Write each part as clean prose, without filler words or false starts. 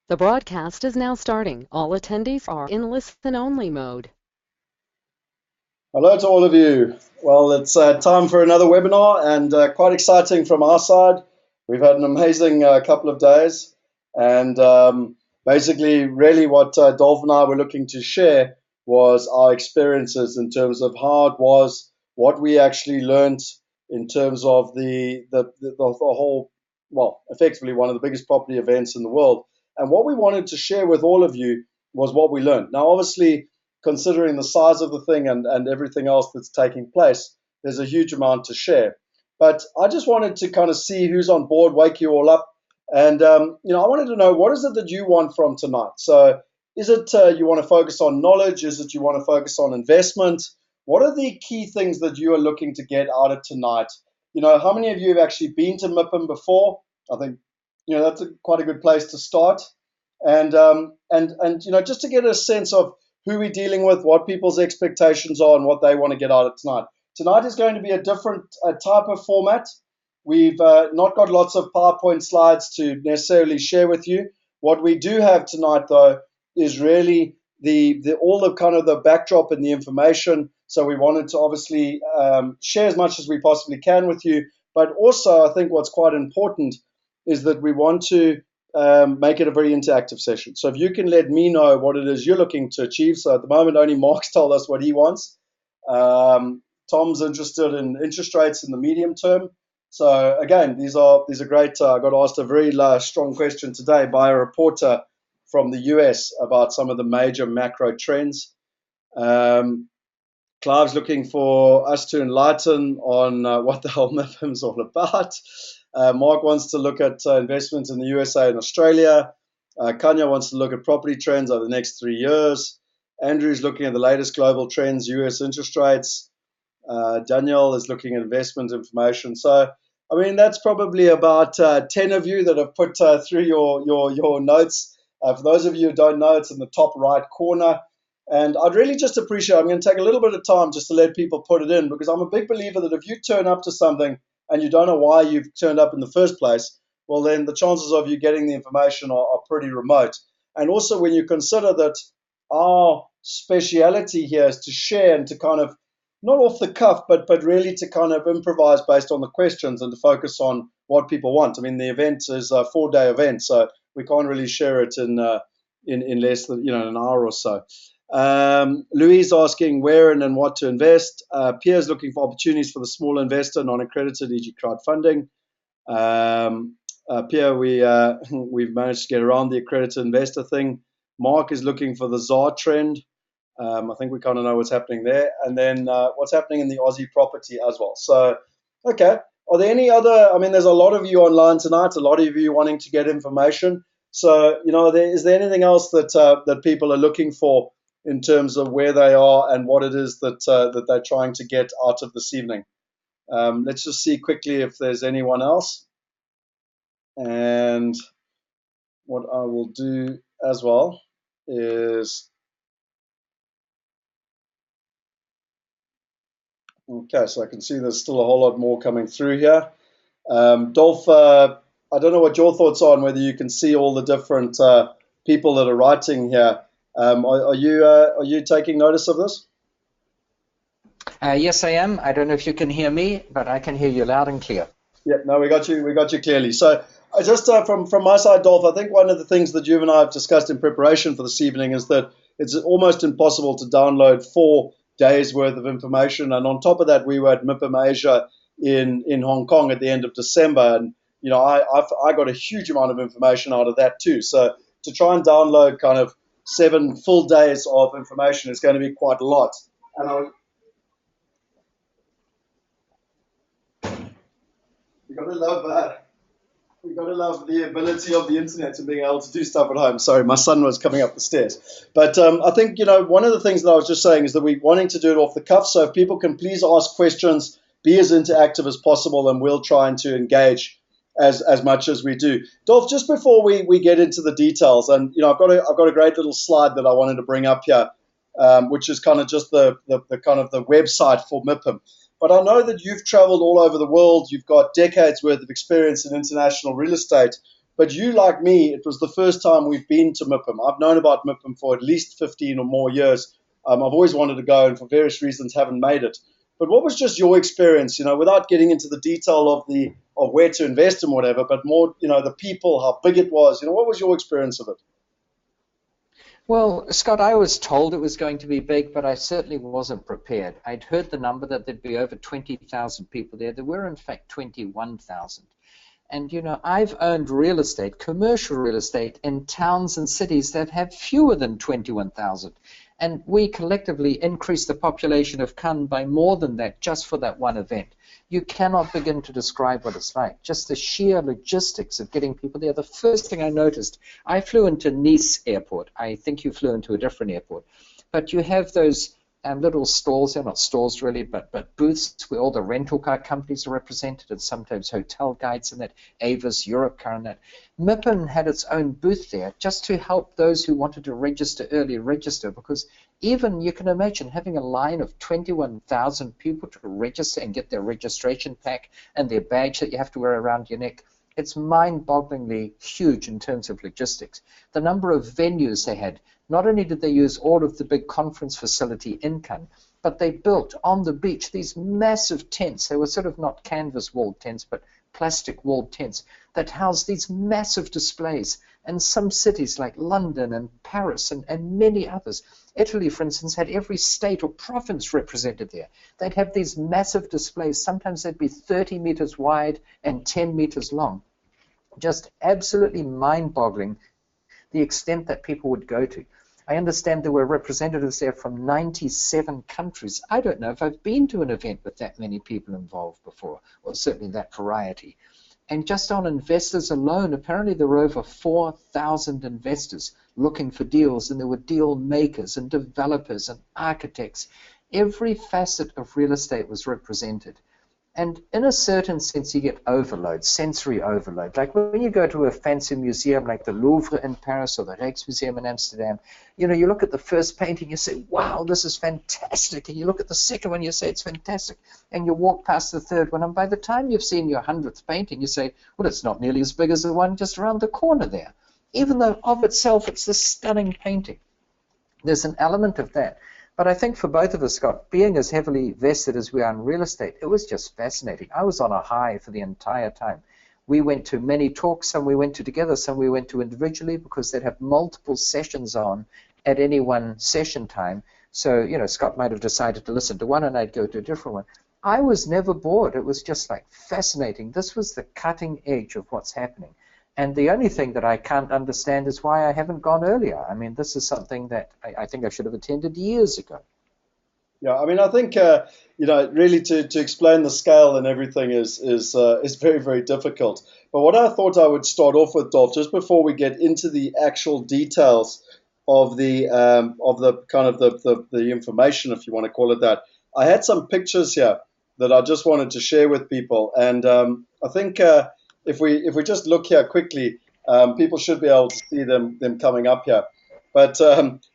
The broadcast is now starting. All attendees are in listen-only mode. Hello to all of you. Well, it's time for another webinar and quite exciting from our side. We've had an amazing couple of days and basically really what Dolf and I were looking to share was our experiences in terms of how it was, what we actually learned in terms of the whole, well, effectively one of the biggest property events in the world. And what we wanted to share with all of you was what we learned. Now, obviously, considering the size of the thing and everything else that's taking place, there's a huge amount to share. But I just wanted to kind of see who's on board, wake you all up. And, I wanted to know, what is it that you want from tonight? So is it you want to focus on knowledge? Is it you want to focus on investment? What are the key things that you are looking to get out of tonight? How many of you have actually been to MIPIM before? I think, that's quite a good place to start. And just to get a sense of who we're dealing with, what people's expectations are, and what they want to get out of tonight. Tonight is going to be a different type of format. We've not got lots of PowerPoint slides to necessarily share with you. What we do have tonight, though, is really all the kind of the backdrop and the information. So we wanted to obviously share as much as we possibly can with you. But also, I think what's quite important is that we want to make it a very interactive session. So if you can let me know what it is you're looking to achieve. So at the moment, only Mark's told us what he wants. Tom's interested in interest rates in the medium term. So again, these are great. I got asked a very strong question today by a reporter from the US about some of the major macro trends. Clive's looking for us to enlighten on what the whole MIPIM is all about. Mark wants to look at investments in the USA and Australia. Kanya wants to look at property trends over the next 3 years. Andrew's looking at the latest global trends, US interest rates. Danielle is looking at investment information. So, I mean, that's probably about 10 of you that have put through your notes. For those of you who don't know, it's in the top right corner. And I'd really just appreciate, I'm going to take a little bit of time just to let people put it in, because I'm a big believer that if you turn up to something and you don't know why you've turned up in the first place, well, then the chances of you getting the information are pretty remote. And also when you consider that our speciality here is to share and to kind of, not off the cuff, but really to kind of improvise based on the questions and to focus on what people want. I mean, the event is a 4-day event, so we can't really share it in less than an hour or so. Louise asking where and in what to invest. Pierre's looking for opportunities for the small investor, non-accredited, e.g. crowdfunding. Pierre, we've managed to get around the accredited investor thing. Mark is looking for the ZAR trend. I think we kind of know what's happening there. And then what's happening in the Aussie property as well. So, okay. Are there any other, there's a lot of you online tonight, a lot of you wanting to get information. So, is there anything else that people are looking for in terms of where they are and what it is that they're trying to get out of this evening? Let's just see quickly if there's anyone else. And what I will do as well is, okay, so I can see there's still a whole lot more coming through here. Dolf, I don't know what your thoughts are on whether you can see all the different people that are writing here. Are you taking notice of this? Yes, I am. I don't know if you can hear me, but I can hear you loud and clear. Yeah, no, we got you clearly. So just from my side, Dolf, I think one of the things that you and I have discussed in preparation for this evening is that it's almost impossible to download 4 days worth of information. And on top of that, we were at MIPIM Asia in Hong Kong at the end of December. And, I got a huge amount of information out of that too. So to try and download kind of 7 full days of information is going to be quite a lot. And we gotta love the ability of the internet and being able to do stuff at home. Sorry, my son was coming up the stairs. But I think, one of the things that I was just saying is that we're wanting to do it off the cuff. So if people can please ask questions, be as interactive as possible, and we'll try and to engage as much as we do. Dolf, just before we get into the details, and I've got a great little slide that I wanted to bring up here, which is kind of just the kind of the website for MIPIM. But I know that you've traveled all over the world. You've got decades worth of experience in international real estate. But you, like me, it was the first time we've been to MIPIM. I've known about MIPIM for at least 15 or more years. I've always wanted to go, and for various reasons haven't made it. But what was just your experience, without getting into the detail of where to invest and whatever, but more, the people, how big it was, what was your experience of it? Well, Scott, I was told it was going to be big, but I certainly wasn't prepared. I'd heard the number that there'd be over 20,000 people there. There were, in fact, 21,000. And, I've owned real estate, commercial real estate, in towns and cities that have fewer than 21,000. And we collectively increased the population of Cannes by more than that just for that one event. You cannot begin to describe what it's like. Just the sheer logistics of getting people there. The first thing I noticed, I flew into Nice airport. I think you flew into a different airport. But you have those little stalls, they're not stalls really, but booths where all the rental car companies are represented, and sometimes hotel guides and that, Avis, Europcar and that. MIPIM had its own booth there just to help those who wanted to register early register, because even you can imagine having a line of 21,000 people to register and get their registration pack and their badge that you have to wear around your neck. It's mind-bogglingly huge in terms of logistics. The number of venues they had, not only did they use all of the big conference facility in Cannes, but they built on the beach these massive tents. They were sort of not canvas-walled tents, but plastic-walled tents that housed these massive displays. And some cities like London and Paris and many others. Italy, for instance, had every state or province represented there. They'd have these massive displays. Sometimes they'd be 30 meters wide and 10 meters long. Just absolutely mind-boggling the extent that people would go to. I understand there were representatives there from 97 countries. I don't know if I've been to an event with that many people involved before, or certainly that variety. And just on investors alone, apparently there were over 4,000 investors looking for deals, and there were deal makers and developers and architects. Every facet of real estate was represented. And in a certain sense, you get overload, sensory overload. Like when you go to a fancy museum like the Louvre in Paris or the Rijksmuseum in Amsterdam, you look at the first painting, you say, wow, this is fantastic. And you look at the second one, you say, it's fantastic. And you walk past the third one, and by the time you've seen your 100th painting, you say, well, it's not nearly as big as the one just around the corner there. Even though of itself, it's this stunning painting. There's an element of that. But I think for both of us, Scott, being as heavily vested as we are in real estate, it was just fascinating. I was on a high for the entire time. We went to many talks, some we went to together, some we went to individually, because they'd have multiple sessions on at any one session time. So, Scott might have decided to listen to one and I'd go to a different one. I was never bored. It was just like fascinating. This was the cutting edge of what's happening. And the only thing that I can't understand is why I haven't gone earlier. I mean, this is something that I think I should have attended years ago. Yeah, I mean, I think really to explain the scale and everything is very, very difficult. But what I thought I would start off with, Dolf, just before we get into the actual details of the kind of the information, if you want to call it that, I had some pictures here that I just wanted to share with people, and I think. If we just look here quickly, people should be able to see them coming up here. But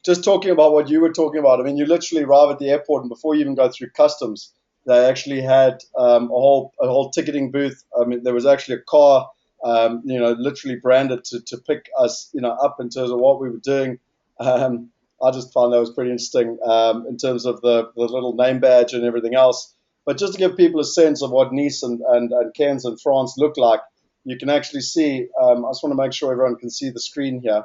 just talking about what you were talking about, I mean, you literally arrive at the airport, and before you even go through customs, they actually had a whole ticketing booth. I mean, there was actually a car, literally branded to pick us, up in terms of what we were doing. I just found that was pretty interesting in terms of the little name badge and everything else. But just to give people a sense of what Nice and Cannes and France look like, you can actually see, I just want to make sure everyone can see the screen here.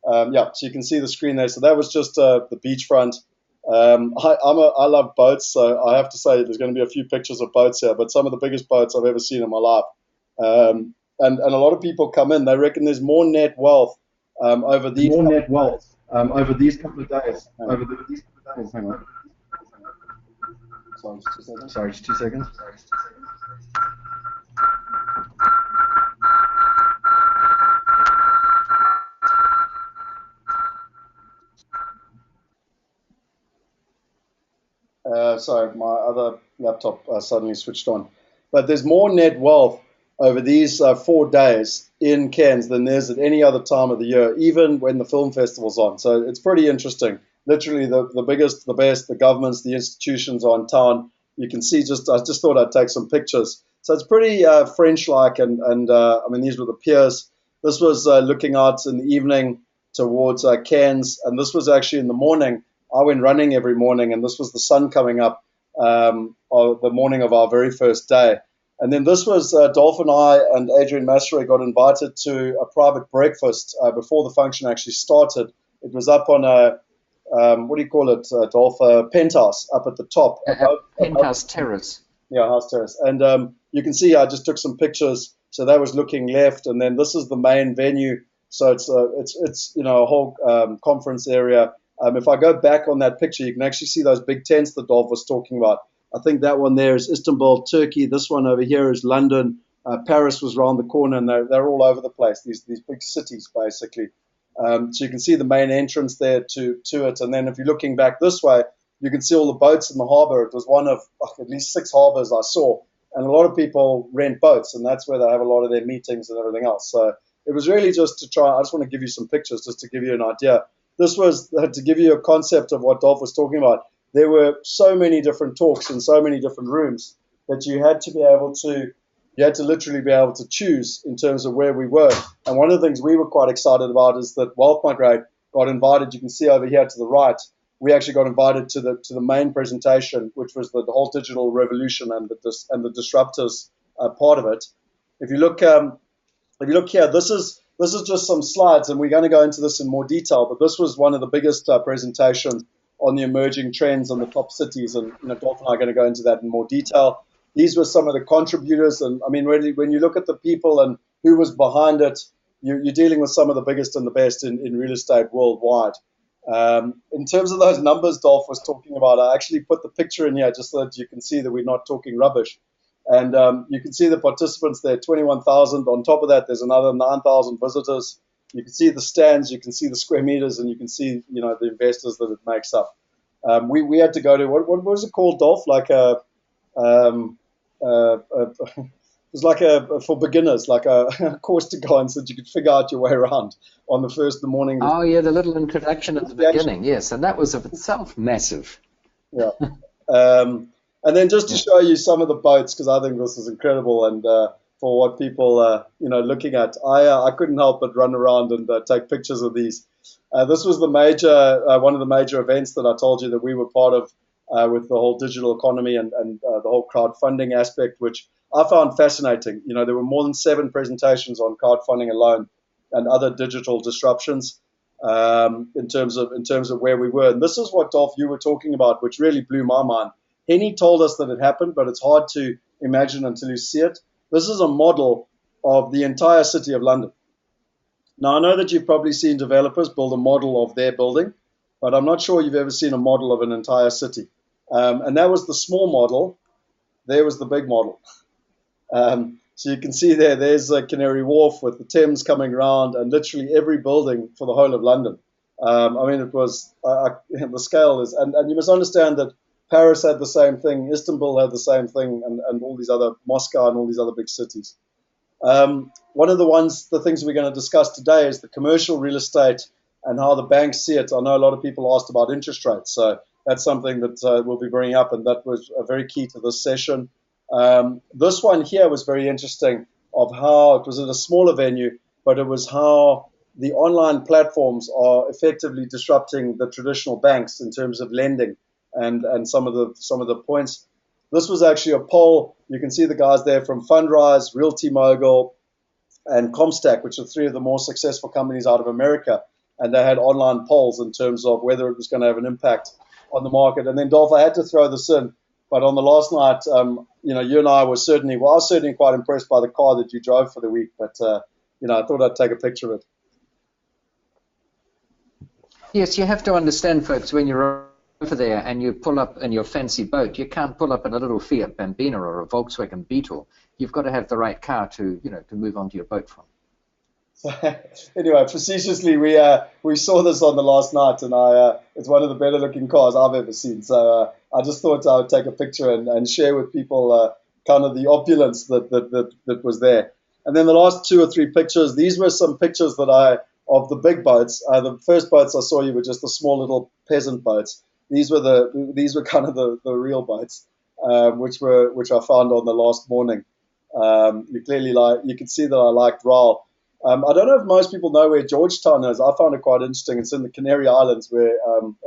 So you can see the screen there. So that was just the beachfront. I love boats, so I have to say there's going to be a few pictures of boats here, but some of the biggest boats I've ever seen in my life. And a lot of people come in. They reckon there's more net wealth over these couple of days. Hang on. Sorry, just 2 seconds. Sorry, my other laptop suddenly switched on. But there's more net wealth over these 4 days in Cannes than there's at any other time of the year, even when the film festival's on. So it's pretty interesting. Literally the biggest, the best, the governments, the institutions are in town. You can see I just thought I'd take some pictures. So it's pretty French-like, and I mean, these were the piers. This was looking out in the evening towards Cairns, and this was actually in the morning. I went running every morning, and this was the sun coming up on the morning of our very first day. And then this was Dolf and I and Adrian Masseray got invited to a private breakfast before the function actually started. It was up on a, what do you call it, Dolf? Penthouse up at the top. Penthouse terrace. Yeah, house terrace. And you can see I just took some pictures. So that was looking left, and then this is the main venue. So it's a whole conference area. If I go back on that picture, you can actually see those big tents that Dolf was talking about. I think that one there is Istanbul, Turkey. This one over here is London. Paris was around the corner, and they're all over the place, these big cities, basically. So you can see the main entrance there to it. And then if you're looking back this way, you can see all the boats in the harbor. It was one of at least 6 harbors I saw. And a lot of people rent boats, and that's where they have a lot of their meetings and everything else. So it was really just to try. I just want to give you some pictures just to give you an idea. This was to give you a concept of what Dolf was talking about. There were so many different talks in so many different rooms that you had to literally be able to choose in terms of where we were. And one of the things we were quite excited about is that Wealth Migrate got invited. You can see over here to the right, we actually got invited to the main presentation, which was the whole digital revolution and the disruptors part of it. If you look here, this is just some slides, and we're going to go into this in more detail. But this was one of the biggest presentations on the emerging trends in the top cities, and Dolf and I are going to go into that in more detail. These were some of the contributors, and I mean, really, when you look at the people and who was behind it, you're dealing with some of the biggest and the best in real estate worldwide. In terms of those numbers Dolf was talking about, I actually put the picture in here just so that you can see that we're not talking rubbish. And you can see the participants there, 21,000. On top of that, there's another 9,000 visitors. You can see the stands, you can see the square meters, and you can see the investors that it makes up. We had to go to, what was it called, Dolf? Like it was like for beginners, like a course to go on so that you could figure out your way around on the morning. Oh, yeah, the little introduction at the beginning, yes, and that was of itself massive. Yeah. And then just to show you some of the boats, because I think this is incredible, and for what people looking at, I couldn't help but run around and take pictures of these. This was one of the major events that I told you that we were part of with the whole digital economy and the whole crowdfunding aspect, which I found fascinating. There were more than 7 presentations on crowdfunding alone and other digital disruptions in terms of where we were. And this is what, Dolf, you were talking about, which really blew my mind. Henny told us that it happened, but it's hard to imagine until you see it. This is a model of the entire city of London. Now, I know that you've probably seen developers build a model of their building, but I'm not sure you've ever seen a model of an entire city. And that was the small model. There was the big model. So you can see there's Canary Wharf with the Thames coming around, and literally every building for the whole of London. I mean, it was the scale is, and you must understand that Paris had the same thing, Istanbul had the same thing, and all these other, Moscow and all these other big cities. One of the things we're going to discuss today is the commercial real estate and how the banks see it. I know a lot of people asked about interest rates, so that's something that we'll be bringing up, and that was very key to this session. This one here was very interesting of how it was at a smaller venue, but it was how the online platforms are effectively disrupting the traditional banks in terms of lending and some of the points. This was actually a poll. You can see the guys there from Fundrise, Realty Mogul, and Comstack, which are 3 of the more successful companies out of America, and they had online polls in terms of whether it was going to have an impact on the market. And then, Dolf, I had to throw this in, but on the last night, you and I I was certainly quite impressed by the car that you drove for the week, but I thought I'd take a picture of it. Yes, you have to understand, folks, when you're over there and you pull up in your fancy boat, you can't pull up in a little Fiat Bambina or a Volkswagen Beetle. You've got to have the right car to move onto your boat from. So, anyway, facetiously, we saw this on the last night, and it's one of the better looking cars I've ever seen. So I just thought I would take a picture and share with people kind of the opulence that was there. And then the last 2 or 3 pictures, these were some pictures of the big boats. The first boats I saw you were just the small little peasant boats. These were kind of the real boats, which I found on the last morning. You can see that I liked Raoul. I don't know if most people know where Georgetown is. I found it quite interesting. It's in the Canary Islands, where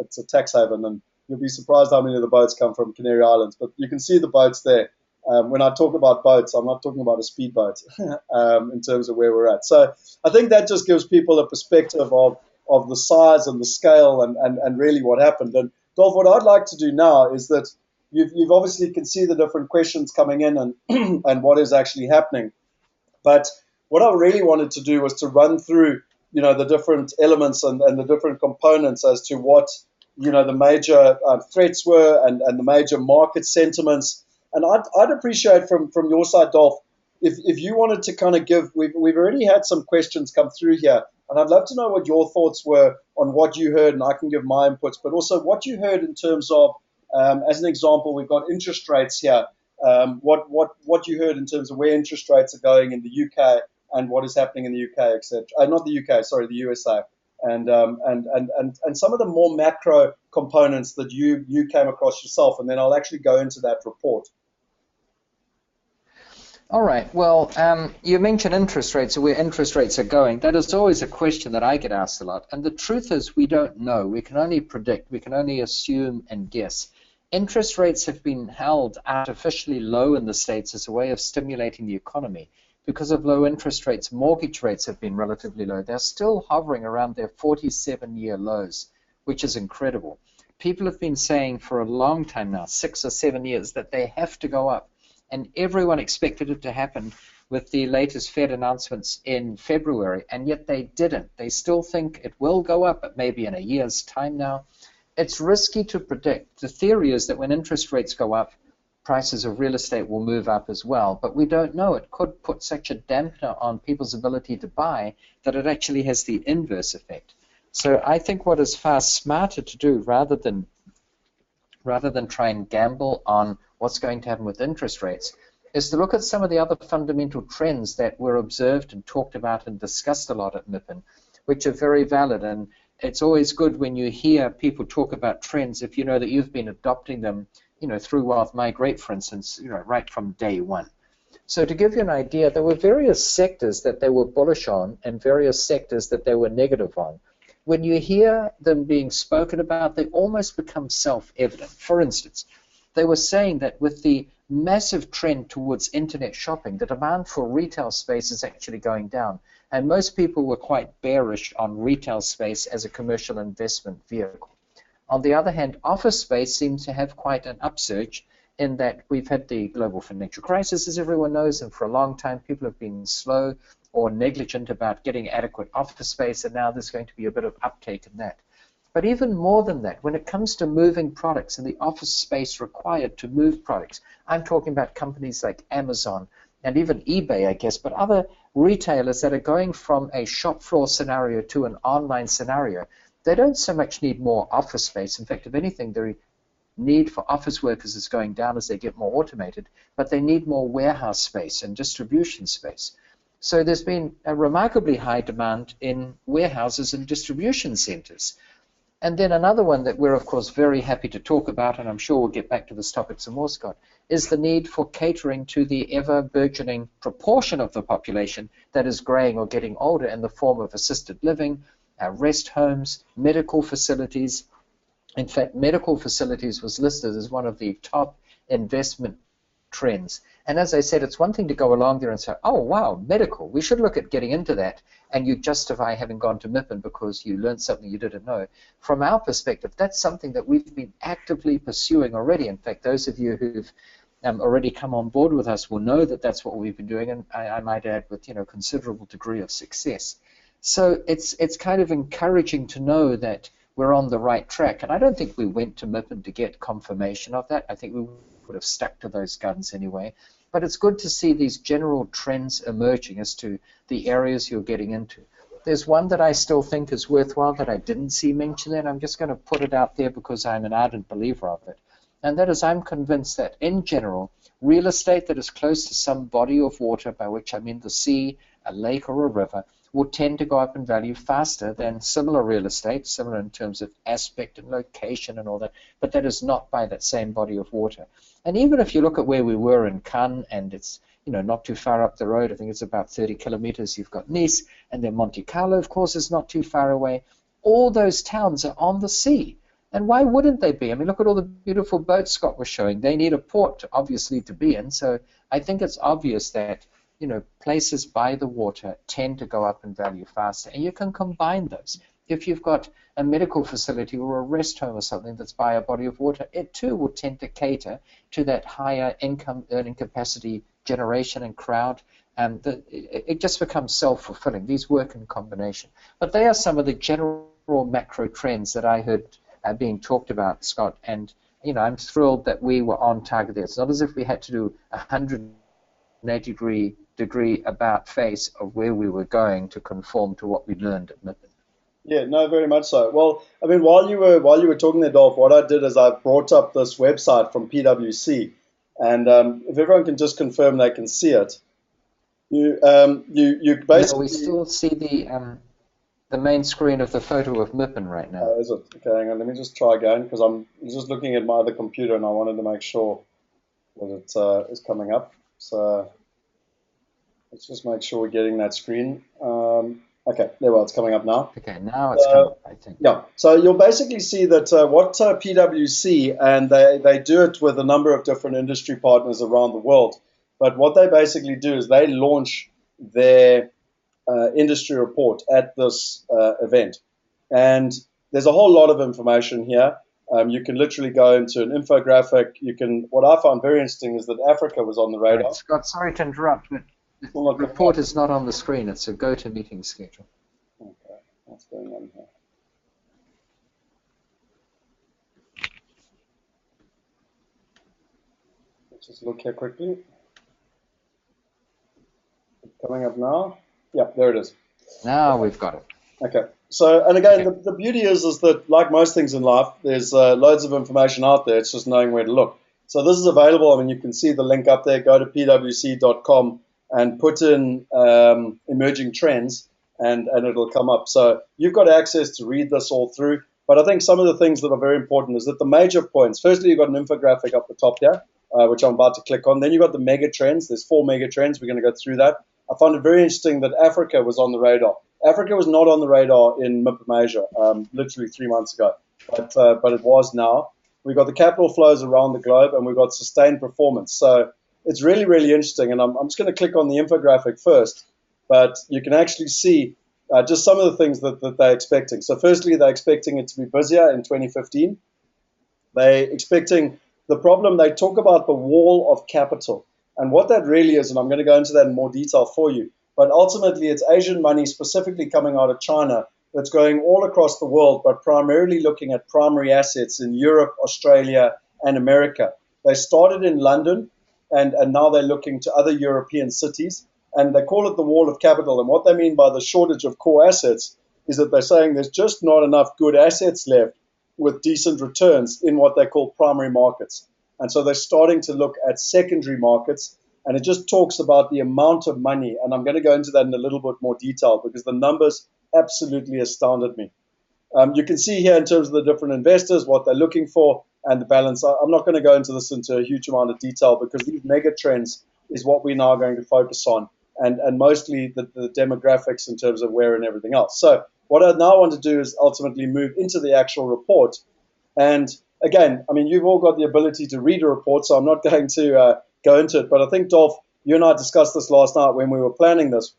it's a tax haven, and you'll be surprised how many of the boats come from Canary Islands. But you can see the boats there. When I talk about boats, I'm not talking about a speedboat in terms of where we're at. So I think that just gives people a perspective of the size and the scale and really what happened. And Dolf, what I'd like to do now is that you've obviously can see the different questions coming in and and what is actually happening. But what I really wanted to do was to run through, the different elements and the different components as to what, the major threats were and the major market sentiments. And I'd appreciate from your side, Dolf, if you wanted to kind of give, we've already had some questions come through here, and I'd love to know what your thoughts were on what you heard, and I can give my inputs, but also what you heard in terms of, as an example, we've got interest rates here. What you heard in terms of where interest rates are going in the UK and what is happening in the UK, etc. Not the UK, sorry, the USA, and some of the more macro components that you came across yourself, and then I'll actually go into that report. All right. Well, you mentioned interest rates, where interest rates are going. That is always a question that I get asked a lot. And the truth is we don't know. We can only predict. We can only assume and guess. Interest rates have been held artificially low in the States as a way of stimulating the economy. Because of low interest rates, mortgage rates have been relatively low. They're still hovering around their 47-year lows, which is incredible. People have been saying for a long time now, 6 or 7 years, that they have to go up. And everyone expected it to happen with the latest Fed announcements in February, and yet they didn't. They still think it will go up, but maybe in a year's time now. It's risky to predict. The theory is that when interest rates go up, prices of real estate will move up as well, but we don't know. It could put such a dampener on people's ability to buy that it actually has the inverse effect. So I think what is far smarter to do, rather than try and gamble on what's going to happen with interest rates, is to look at some of the other fundamental trends that were observed and talked about and discussed a lot at MIPIM, which are very valid. And it's always good when you hear people talk about trends if you know that you've been adopting them, through Wealth Migrate, for instance, right from day one. So to give you an idea, there were various sectors that they were bullish on and various sectors that they were negative on. When you hear them being spoken about, they almost become self-evident. For instance, they were saying that with the massive trend towards internet shopping, the demand for retail space is actually going down. And most people were quite bearish on retail space as a commercial investment vehicle. On the other hand, office space seems to have quite an upsurge in that we've had the global financial crisis, as everyone knows, and for a long time people have been slow or negligent about getting adequate office space, and now there's going to be a bit of uptake in that. But even more than that, when it comes to moving products and the office space required to move products, I'm talking about companies like Amazon and even eBay, I guess, but other retailers that are going from a shop floor scenario to an online scenario. They don't so much need more office space. In fact, if anything, the need for office workers is going down as they get more automated, but they need more warehouse space and distribution space. So there's been a remarkably high demand in warehouses and distribution centers. And then another one that we're, of course, very happy to talk about, and I'm sure we'll get back to this topic some more, Scott, is the need for catering to the ever-burgeoning proportion of the population that is graying or getting older in the form of assisted living, rest homes, medical facilities. In fact, medical facilities was listed as one of the top investment trends. And as I said, it's one thing to go along there and say, oh, wow, medical, we should look at getting into that, and you justify having gone to MIPIM because you learned something you didn't know. From our perspective, that's something that we've been actively pursuing already. In fact, those of you who've already come on board with us will know that that's what we've been doing, and I might add with considerable degree of success. So it's kind of encouraging to know that we're on the right track. And I don't think we went to MIPIM to get confirmation of that. I think we would have stuck to those guns anyway. But it's good to see these general trends emerging as to the areas you're getting into. There's one that I still think is worthwhile that I didn't see mentioned there, and I'm just going to put it out there because I'm an ardent believer of it. And that is, I'm convinced that, in general, real estate that is close to some body of water, by which I mean the sea, a lake, or a river, will tend to go up in value faster than similar real estate, similar in terms of aspect and location and all that, but that is not by that same body of water. And even if you look at where we were in Cannes, and it's not too far up the road. I think it's about 30 kilometers. You've got Nice, and then Monte Carlo, of course, is not too far away. All those towns are on the sea. And why wouldn't they be? I mean, look at all the beautiful boats Scott was showing. They need a port, obviously, to be in. So I think it's obvious that, places by the water tend to go up in value faster. And you can combine those. If you've got a medical facility or a rest home or something that's by a body of water, it too will tend to cater to that higher income earning capacity generation and crowd. And it just becomes self-fulfilling. These work in combination. But they are some of the general macro trends that I heard being talked about, Scott, and I'm thrilled that we were on target there. It's not as if we had to do a 180 degree about face of where we were going to conform to what we learned at MIPIM. Yeah, no, very much so. Well, I mean, while you were talking there, Dolf, what I did is I brought up this website from PwC, and if everyone can just confirm they can see it, you basically. We still see the main screen of the photo of MIPIM right now. Is it? Okay, hang on. Let me just try again because I'm just looking at my other computer and I wanted to make sure that it is coming up. So let's just make sure we're getting that screen. Okay, there we are. It's coming up now. Okay, now it's coming up, I think. Yeah, so you'll basically see that what PwC, and they do it with a number of different industry partners around the world, but what they basically do is they launch their industry report at this event. And there's a whole lot of information here. You can literally go into an infographic. What I found very interesting is that Africa was on the radar. Right, Scott, sorry to interrupt, but the report is not on the screen. It's a go-to-meeting schedule. Okay, what's going on here? Let's just look here quickly. Coming up now. Yeah, there it is. Now we've got it. Okay. So, and again, the beauty is that, like most things in life, there's loads of information out there. It's just knowing where to look. So this is available. I mean, you can see the link up there. Go to pwc.com and put in emerging trends, and it'll come up. So you've got access to read this all through. But I think some of the things that are very important is that the major points, firstly, you've got an infographic up the top here, which I'm about to click on. Then you've got the mega trends. There's 4 mega trends. We're going to go through that. I found it very interesting that Africa was on the radar. Africa was not on the radar in MIPIM Asia, literally 3 months ago, but it was now. We've got the capital flows around the globe, and we've got sustained performance. So it's really, really interesting. And I'm just going to click on the infographic first, but you can actually see just some of the things that they're expecting. So firstly, they're expecting it to be busier in 2015. They're expecting the problem. They talk about the wall of capital. And what that really is, and I'm going to go into that in more detail for you, but ultimately it's Asian money specifically coming out of China that's going all across the world, but primarily looking at primary assets in Europe, Australia, and America. They started in London, and now they're looking to other European cities, and they call it the wall of capital. And what they mean by the shortage of core assets is that they're saying there's just not enough good assets left with decent returns in what they call primary markets. And so they're starting to look at secondary markets, and it just talks about the amount of money. And I'm going to go into that in a little bit more detail because the numbers absolutely astounded me. You can see here in terms of the different investors, what they're looking for, and the balance. I'm not going to go into this into a huge amount of detail because these mega trends is what we're now going to focus on, and mostly the demographics in terms of where and everything else. So what I now want to do is ultimately move into the actual report. And again, I mean, you've all got the ability to read a report, so I'm not going to go into it. But I think, Dolf, you and I discussed this last night when we were planning this.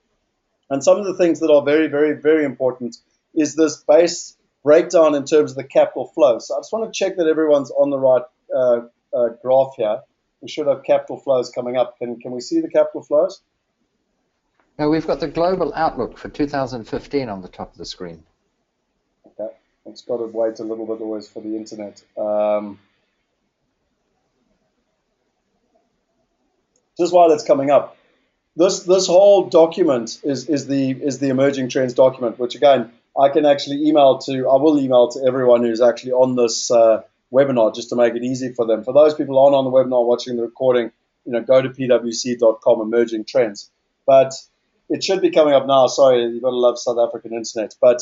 And some of the things that are very, very, very important is this base breakdown in terms of the capital flow. So I just want to check that everyone's on the right graph here. We should have capital flows coming up. Can we see the capital flows? Now we've got the global outlook for 2015 on the top of the screen. Okay. It's got to wait a little bit always for the internet. Just while it's coming up, this whole document is the emerging trends document, which again I can actually email to everyone who's actually on this webinar just to make it easy for them. For those people who aren't on the webinar watching the recording, go to pwc.com emerging trends. But it should be coming up now. Sorry, you've got to love South African internet. But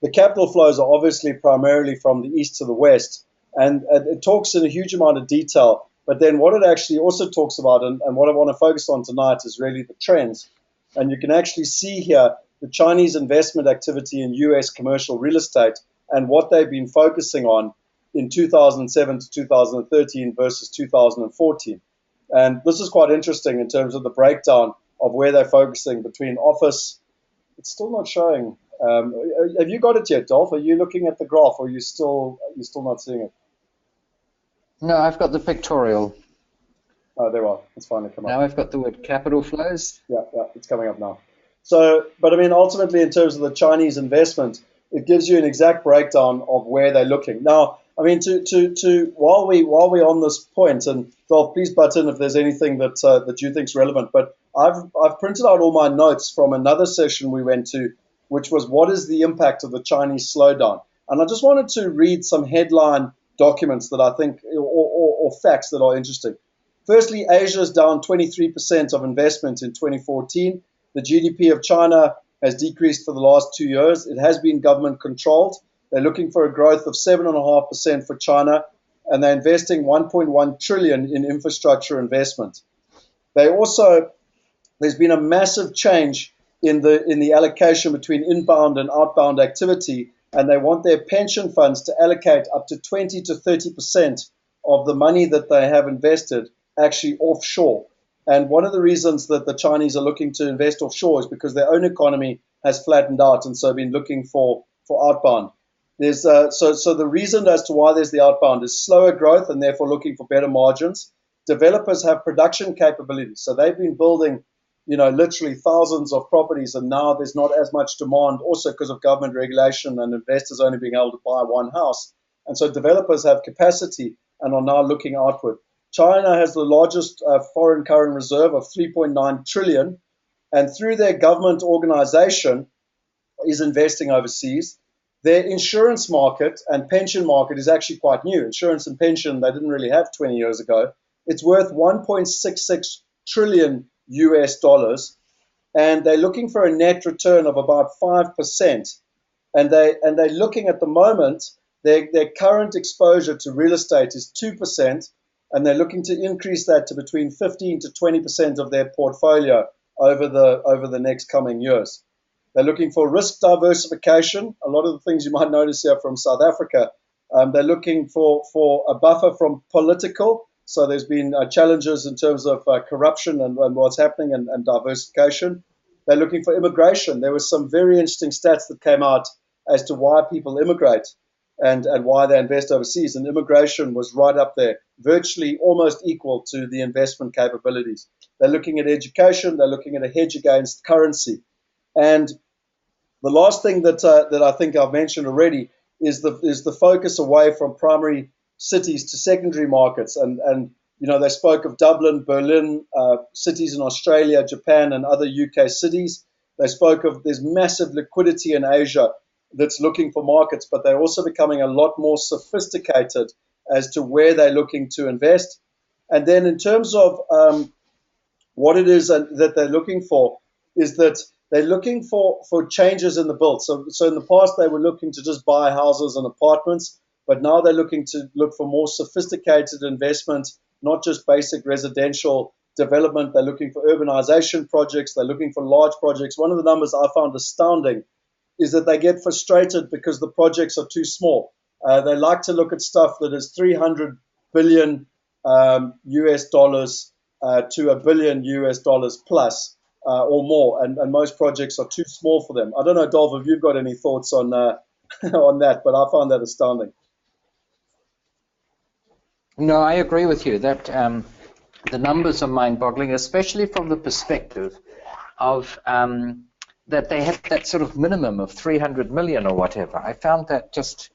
the capital flows are obviously primarily from the east to the west, and it talks in a huge amount of detail But then what it actually also talks about, and what I want to focus on tonight, is really the trends. And you can actually see here the Chinese investment activity in US commercial real estate and what they've been focusing on in 2007 to 2013 versus 2014. And this is quite interesting in terms of the breakdown of where they're focusing between office. It's still not showing. Have you got it yet, Dolf? Are you looking at the graph, or are you still not seeing it? No, I've got the pictorial. Oh, there we are. It's finally come up. Now I've got the word capital flows. Yeah, it's coming up now. So, but I mean, ultimately, in terms of the Chinese investment, it gives you an exact breakdown of where they're looking. Now, I mean, while we're on this point, and Dolf, please butt in if there's anything that you think's relevant. But I've printed out all my notes from another session we went to, which was what is the impact of the Chinese slowdown. And I just wanted to read some headline documents that I think, or facts that are interesting. Firstly, Asia is down 23% of investment in 2014. The GDP of China has decreased for the last 2 years. It has been government controlled. They're looking for a growth of 7.5% for China, and they're investing 1.1 trillion in infrastructure investment. There's been a massive change in the allocation between inbound and outbound activity, and they want their pension funds to allocate up to 20 to 30% of the money that they have invested actually offshore. And one of the reasons that the Chinese are looking to invest offshore is because their own economy has flattened out, and so been looking for outbound. There's so the reason as to why there's the outbound is slower growth and therefore looking for better margins. Developers have production capabilities, so they've been building, literally thousands of properties, and now there's not as much demand, also because of government regulation and investors only being able to buy one house. And so developers have capacity and are now looking outward. China has the largest foreign current reserve of 3.9 trillion, and through their government organization is investing overseas. Their insurance market and pension market is actually quite new. Insurance and pension, they didn't really have 20 years ago. It's worth 1.66 trillion US dollars, and they're looking for a net return of about 5%. And they're looking at the moment, their current exposure to real estate is 2%, and they're looking to increase that to between 15 to 20% of their portfolio over the next coming years. They're looking for risk diversification. A lot of the things you might notice here from South Africa, they're looking for a buffer from political. So there's been challenges in terms of corruption and what's happening, and diversification. They're looking for immigration. There were some very interesting stats that came out as to why people immigrate and why they invest overseas. And immigration was right up there, virtually almost equal to the investment capabilities. They're looking at education. They're looking at a hedge against currency. And the last thing that I think I've mentioned already is the focus away from primary cities to secondary markets. And they spoke of Dublin, Berlin, cities in Australia, Japan, and other UK cities. They spoke of there's massive liquidity in Asia that's looking for markets, but they're also becoming a lot more sophisticated as to where they're looking to invest. And then in terms of what it is that they're looking for is that they're looking for changes in the build. So in the past, they were looking to just buy houses and apartments, but now they're looking to look for more sophisticated investment, not just basic residential development. They're looking for urbanization projects. They're looking for large projects. One of the numbers I found astounding is that they get frustrated because the projects are too small. They like to look at stuff that is 300 billion US dollars to $1 billion US dollars plus or more, and most projects are too small for them. I don't know, Dolf, if you've got any thoughts on on that, but I found that astounding. No, I agree with you that the numbers are mind-boggling, especially from the perspective of that they have that sort of minimum of 300 million or whatever. I found that just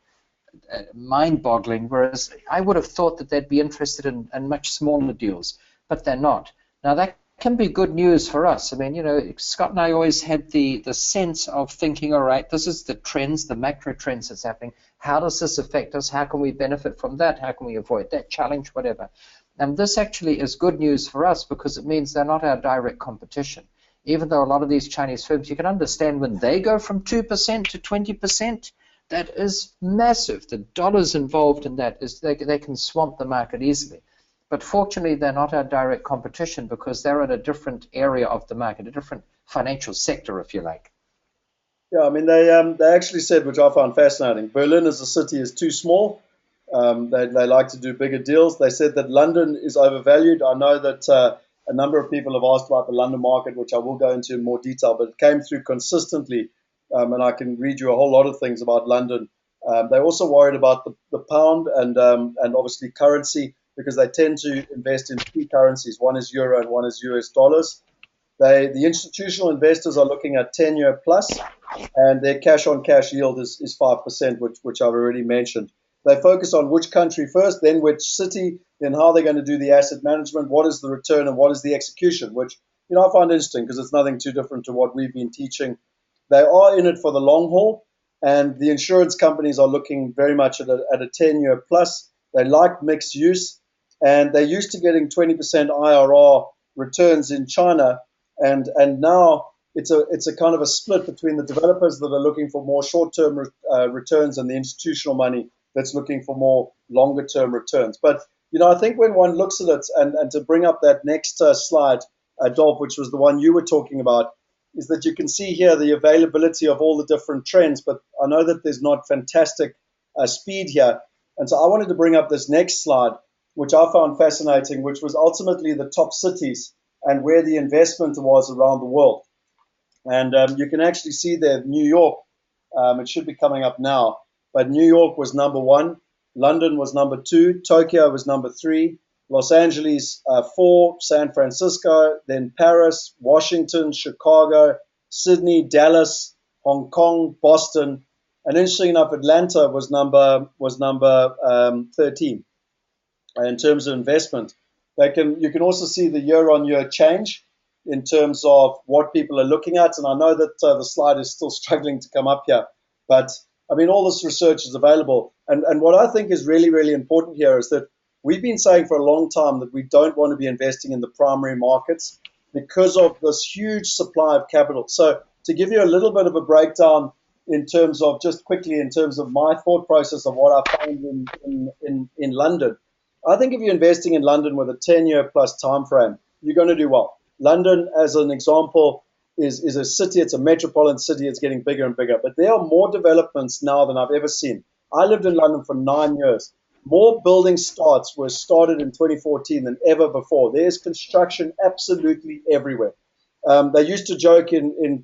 mind-boggling, whereas I would have thought that they'd be interested in much smaller deals, but they're not. Now, that can be good news for us. I mean, Scott and I always had the sense of thinking, all right, this is the trends, the macro trends that's happening. How does this affect us? How can we benefit from that? How can we avoid that challenge, whatever? And this actually is good news for us because it means they're not our direct competition. Even though a lot of these Chinese firms, you can understand when they go from 2% to 20%, that is massive. The dollars involved in that is they can swamp the market easily. But fortunately, they're not our direct competition because they're in a different area of the market, a different financial sector, if you like. Yeah, I mean, they actually said, which I found fascinating, Berlin as a city is too small. They like to do bigger deals. They said that London is overvalued. I know that a number of people have asked about the London market, which I will go into in more detail, but it came through consistently, and I can read you a whole lot of things about London. They're also worried about the pound and obviously currency because they tend to invest in three currencies. One is euro and one is US dollars. The institutional investors are looking at 10-year plus, and their cash-on-cash yield is 5%, which I've already mentioned. They focus on which country first, then which city, then how they're going to do the asset management, what is the return, and what is the execution, which I find interesting because it's nothing too different to what we've been teaching. They are in it for the long haul, and the insurance companies are looking very much at a 10-year plus. They like mixed use, and they're used to getting 20% IRR returns in China, and now it's a kind of a split between the developers that are looking for more short-term returns and the institutional money that's looking for more longer-term returns. But I think when one looks at it, and to bring up that next slide, Dolf, which was the one you were talking about, is that you can see here the availability of all the different trends. But I know that there's not fantastic speed here, and so I wanted to bring up this next slide, which I found fascinating, which was ultimately the top cities and where the investment was around the world. And you can actually see there New York, it should be coming up now, but New York was number one, London was number two, Tokyo was number three, Los Angeles 4, San Francisco, then Paris, Washington, Chicago, Sydney, Dallas, Hong Kong, Boston, and interesting enough, Atlanta was number 13 in terms of investment. You can also see the year-on-year change in terms of what people are looking at. And I know that the slide is still struggling to come up here, but I mean, all this research is available. And what I think is really, really important here is that we've been saying for a long time that we don't want to be investing in the primary markets because of this huge supply of capital. So to give you a little bit of a breakdown in terms of just quickly, in terms of my thought process of what I found in London, I think if you're investing in London with a 10-year plus time frame, you're going to do well. London, as an example, is a city. It's a metropolitan city. It's getting bigger and bigger. But there are more developments now than I've ever seen. I lived in London for 9 years. More building starts were started in 2014 than ever before. There's construction absolutely everywhere. They used to joke in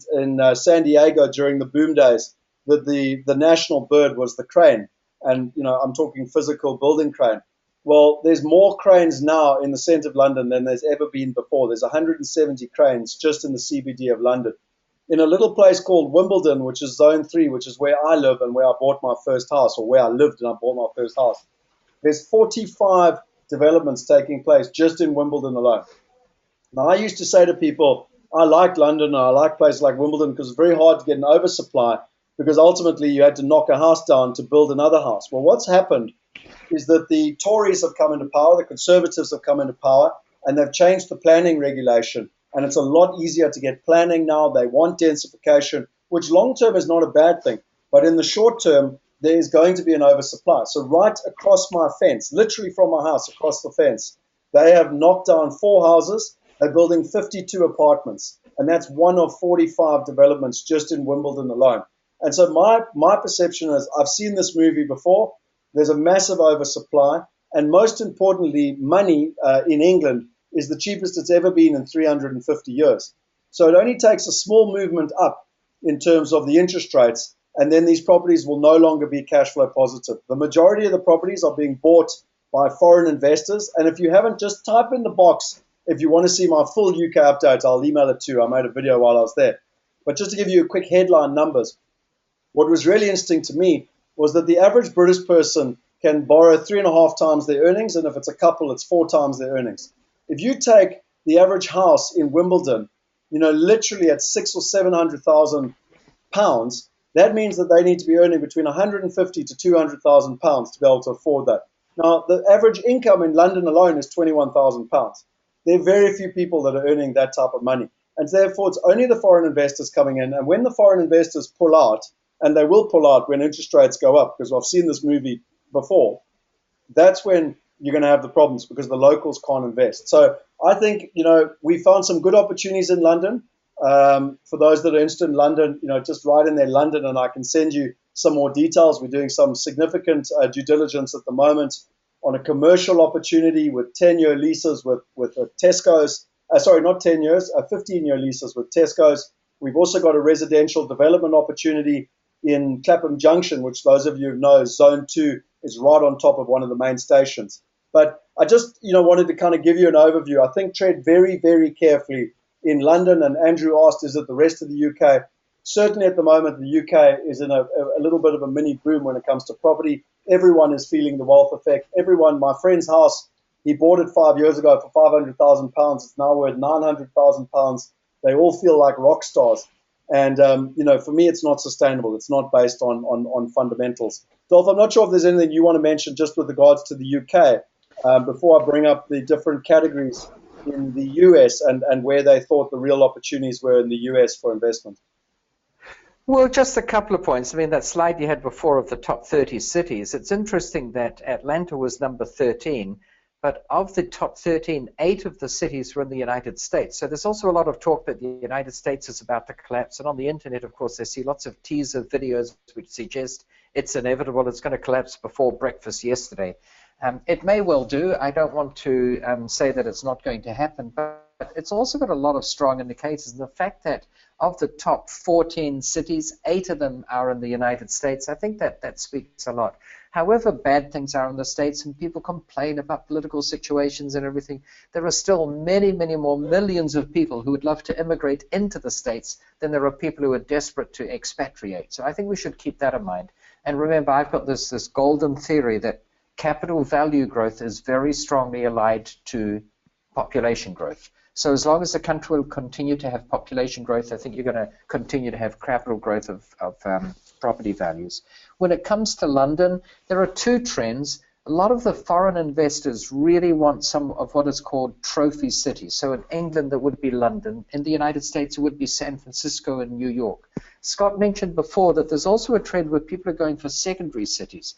San Diego during the boom days that the national bird was the crane. And, I'm talking physical building crane. Well, there's more cranes now in the centre of London than there's ever been before. There's 170 cranes just in the CBD of London. In a little place called Wimbledon, which is Zone 3, which is where I live and where I bought my first house, or where I lived and I bought my first house, there's 45 developments taking place just in Wimbledon alone. Now, I used to say to people, I like London and I like places like Wimbledon because it's very hard to get an oversupply because ultimately you had to knock a house down to build another house. Well, what's happened is that the Tories have come into power, the Conservatives have come into power, and they've changed the planning regulation. And it's a lot easier to get planning now. They want densification, which long-term is not a bad thing. But in the short term, there is going to be an oversupply. So right across my fence, literally from my house across the fence, they have knocked down 4 houses. They're building 52 apartments. And that's one of 45 developments just in Wimbledon alone. And so my perception is I've seen this movie before. There's a massive oversupply, and most importantly, money in England is the cheapest it's ever been in 350 years. So it only takes a small movement up in terms of the interest rates, and then these properties will no longer be cash flow positive. The majority of the properties are being bought by foreign investors, and if you haven't, just type in the box if you want to see my full UK update. I'll email it to you. I made a video while I was there. But just to give you a quick headline numbers, what was really interesting to me was that the average British person can borrow 3.5 times their earnings, and if it's a couple, it's 4 times their earnings. If you take the average house in Wimbledon, literally at 600,000 or 700,000 pounds, that means that they need to be earning between 150,000 to 200,000 pounds to be able to afford that. Now, the average income in London alone is 21,000 pounds. There are very few people that are earning that type of money, and therefore it's only the foreign investors coming in. And when the foreign investors pull out, and they will pull out when interest rates go up, because I've seen this movie before, that's when you're going to have the problems because the locals can't invest. So I think, we found some good opportunities in London. For those that are interested in London, just write in there London and I can send you some more details. We're doing some significant due diligence at the moment on a commercial opportunity with 10-year leases with Tesco's. Sorry, not 10 years, 15-year leases with Tesco's. We've also got a residential development opportunity in Clapham Junction, which those of you know, Zone 2 is right on top of one of the main stations. But I just, wanted to kind of give you an overview. I think tread very, very carefully in London, and Andrew asked, is it the rest of the UK? Certainly at the moment, the UK is in a little bit of a mini boom when it comes to property. Everyone is feeling the wealth effect. Everyone, my friend's house, he bought it 5 years ago for £500,000. It's now worth £900,000. They all feel like rock stars. And, for me, it's not sustainable. It's not based on fundamentals. Dolf, I'm not sure if there's anything you want to mention just with regards to the UK before I bring up the different categories in the US and where they thought the real opportunities were in the US for investment. Well, just a couple of points. I mean, that slide you had before of the top 30 cities, it's interesting that Atlanta was number 13, but of the top 13, 8 of the cities were in the United States. So there's also a lot of talk that the United States is about to collapse. And on the internet, of course, they see lots of teaser videos which suggest it's inevitable, it's going to collapse before breakfast yesterday. It may well do. I don't want to say that it's not going to happen, but it's also got a lot of strong indicators. And the fact that of the top 14 cities, 8 of them are in the United States, I think that speaks a lot. However bad things are in the States and people complain about political situations and everything, there are still many, many more millions of people who would love to immigrate into the States than there are people who are desperate to expatriate. So I think we should keep that in mind. And remember, I've got this golden theory that capital value growth is very strongly allied to population growth. So as long as the country will continue to have population growth, I think you're going to continue to have capital growth of property values. When it comes to London, there are 2 trends. A lot of the foreign investors really want some of what is called trophy cities. So in England, that would be London. In the United States, it would be San Francisco and New York. Scott mentioned before that there's also a trend where people are going for secondary cities.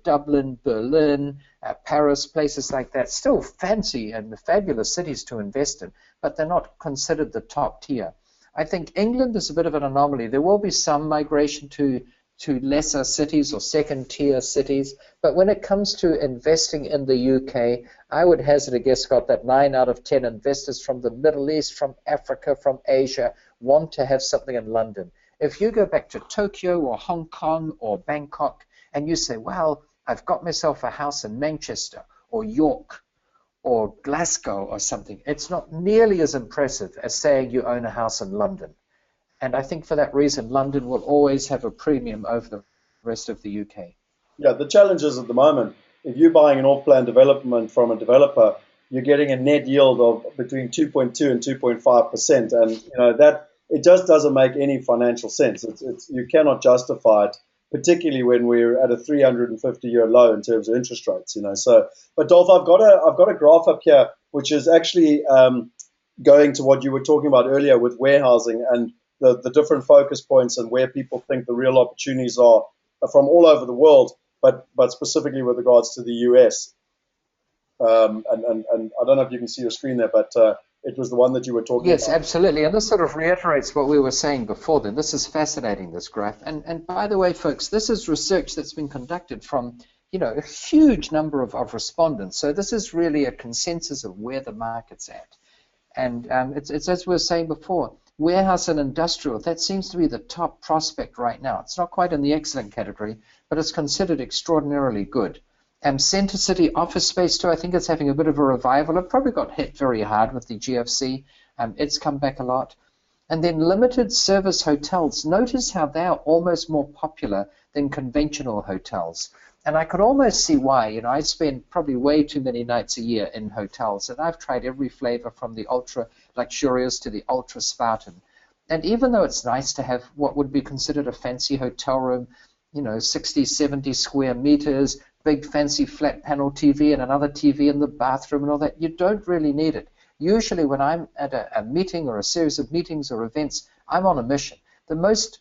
Dublin, Berlin, Paris, places like that. Still fancy and fabulous cities to invest in, but they're not considered the top tier. I think England is a bit of an anomaly. There will be some migration to lesser cities or second-tier cities, but when it comes to investing in the UK, I would hazard a guess, Scott, that 9 out of 10 investors from the Middle East, from Africa, from Asia want to have something in London. If you go back to Tokyo or Hong Kong or Bangkok and you say, well, I've got myself a house in Manchester or York or Glasgow or something, it's not nearly as impressive as saying you own a house in London. And I think for that reason, London will always have a premium over the rest of the UK. Yeah, the challenge is at the moment, if you're buying an off-plan development from a developer, you're getting a net yield of between 2.2 and 2.5%. And, that it just doesn't make any financial sense. You cannot justify it, particularly when we're at a 350-year low in terms of interest rates. So, but Dolf, I've got a graph up here which is actually going to what you were talking about earlier with warehousing and the different focus points and where people think the real opportunities are from all over the world, but specifically with regards to the US. And I don't know if you can see your screen there, but it was the one that you were talking about. Yes, absolutely. And this sort of reiterates what we were saying before then. This is fascinating, this graph. And by the way, folks, this is research that's been conducted from a huge number of respondents. So this is really a consensus of where the market's at. And it's as we were saying before, warehouse and industrial, that seems to be the top prospect right now. It's not quite in the excellent category, but it's considered extraordinarily good. Center City office space too, I think it's having a bit of a revival. It probably got hit very hard with the GFC. It's come back a lot. And then limited service hotels. Notice how they are almost more popular than conventional hotels. And I could almost see why. I spend probably way too many nights a year in hotels, and I've tried every flavor from the ultra luxurious to the ultra Spartan. And even though it's nice to have what would be considered a fancy hotel room, 60, 70 square meters, big fancy flat panel TV and another TV in the bathroom and all that, you don't really need it. Usually when I'm at a meeting or a series of meetings or events, I'm on a mission. The most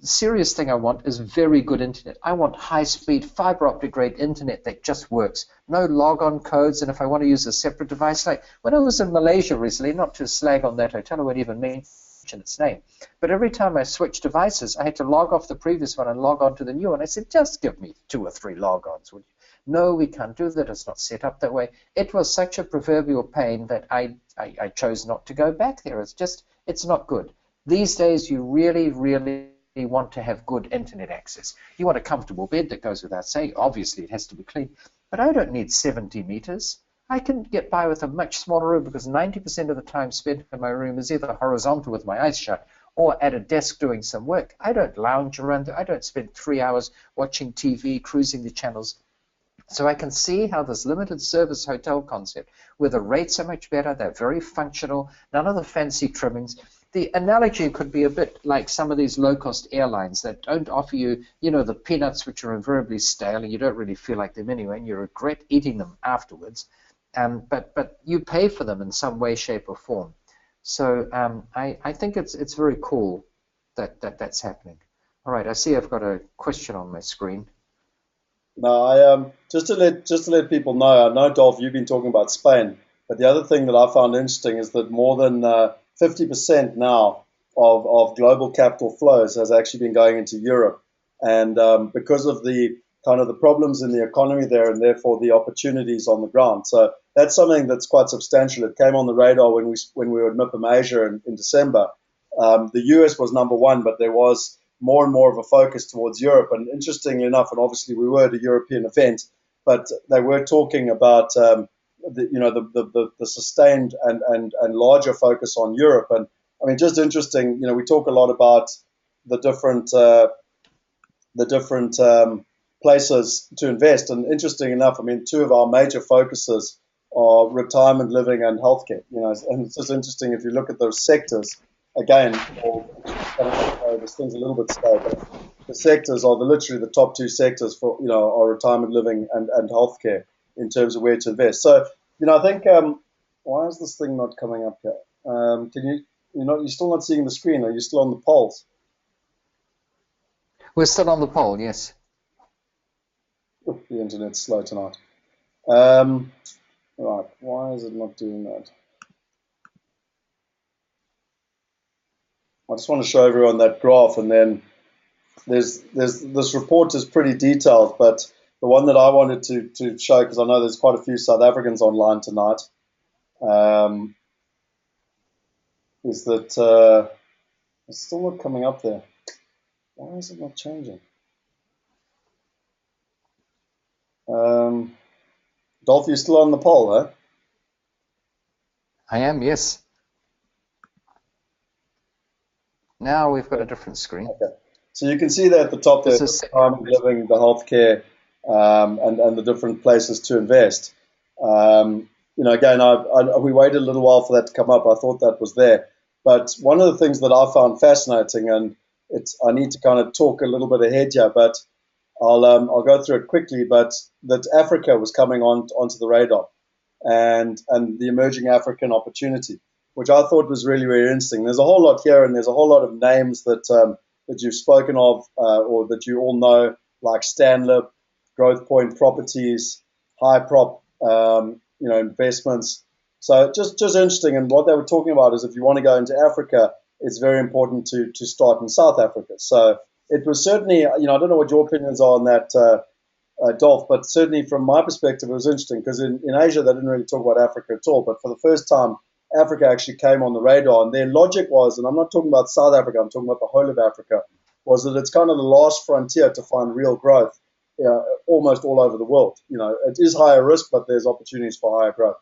serious thing I want is very good internet. I want high-speed fiber optic grade internet that just works. No logon codes, and if I want to use a separate device, like when I was in Malaysia recently, not to slag on that hotel, I won't even mention its name, but every time I switched devices, I had to log off the previous one and log on to the new one. I said, just give me 2 or 3 logons, would you? No, we can't do that. It's not set up that way. It was such a proverbial pain that I chose not to go back there. It's not good. These days, you really want to have good internet access. You want a comfortable bed, that goes without saying. Obviously, it has to be clean. But I don't need 70 meters. I can get by with a much smaller room because 90% of the time spent in my room is either horizontal with my eyes shut or at a desk doing some work. I don't lounge around there. I don't spend 3 hours watching TV, cruising the channels. So I can see how this limited service hotel concept, where the rates are much better, they're very functional, none of the fancy trimmings. The analogy could be a bit like some of these low-cost airlines that don't offer you, the peanuts, which are invariably stale, and you don't really feel like them anyway, and you regret eating them afterwards. But you pay for them in some way, shape, or form. So I think it's very cool that's happening. All right, I see I've got a question on my screen. No, I just to let people know, I know, Dolf, you've been talking about Spain, but the other thing that I found interesting is that more than 50% now of global capital flows has actually been going into Europe, and because of the kind of the problems in the economy there, and therefore the opportunities on the ground. So that's something that's quite substantial. It came on the radar when we were at MIPIM Asia in December. The US was number one, but there was more and more of a focus towards Europe. And interestingly enough, and obviously we were at a European event, but they were talking about the sustained and larger focus on Europe. And I mean, just interesting. We talk a lot about the different places to invest. And interesting enough, I mean, 2 of our major focuses are retirement living and healthcare. And it's just interesting if you look at those sectors. Again, this thing's a little bit slow, but the sectors are literally the top 2 sectors for are retirement living and healthcare in terms of where to invest. So I think why is this thing not coming up here? Can you're still not seeing the screen? Are you still on the polls? We're still on the poll, yes. Oh, the internet's slow tonight. Right, why is it not doing that? I just want to show everyone that graph, and then there's this report is pretty detailed, but the one that I wanted to show, because I know there's quite a few South Africans online tonight, is that it's still not coming up there. Why is it not changing? Dolf, you're still on the poll, huh? I am, yes. Now we've got a different screen. Okay. So you can see that at the top there, the retirement living, the healthcare, and the different places to invest. Again, we waited a little while for that to come up. I thought that was there. But one of the things that I found fascinating, and I need to kind of talk a little bit ahead here, but I'll go through it quickly, but that Africa was coming onto the radar, and the emerging African opportunity, which I thought was really, really interesting. There's a whole lot here, and there's a whole lot of names that you've spoken of or that you all know, like Stanlib, Growth Point Properties, High Prop, investments. So just interesting. And what they were talking about is if you want to go into Africa, it's very important to start in South Africa. So it was certainly, I don't know what your opinions are on that, Dolf, but certainly from my perspective, it was interesting because in Asia, they didn't really talk about Africa at all. But for the first time, Africa actually came on the radar. And their logic was, and I'm not talking about South Africa, I'm talking about the whole of Africa, was that it's kind of the last frontier to find real growth almost all over the world. It is higher risk, but there's opportunities for higher growth.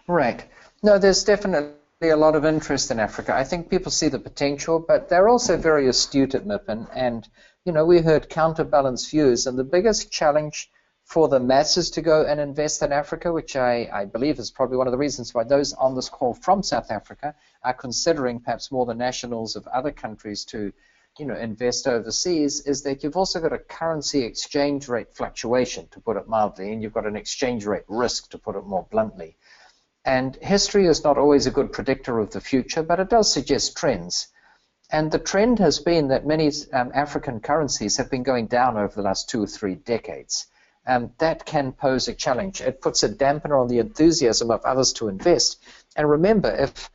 Right. No, there's definitely a lot of interest in Africa. I think people see the potential, but they're also very astute at MIPIM. And, we heard counterbalance views. And the biggest challenge for the masses to go and invest in Africa, which I believe is probably one of the reasons why those on this call from South Africa are considering perhaps more the nationals of other countries to, invest overseas, is that you've also got a currency exchange rate fluctuation, to put it mildly, and you've got an exchange rate risk, to put it more bluntly. And history is not always a good predictor of the future, but it does suggest trends. And the trend has been that many African currencies have been going down over the last 2 or 3 decades. That can pose a challenge. It puts a dampener on the enthusiasm of others to invest. And remember, if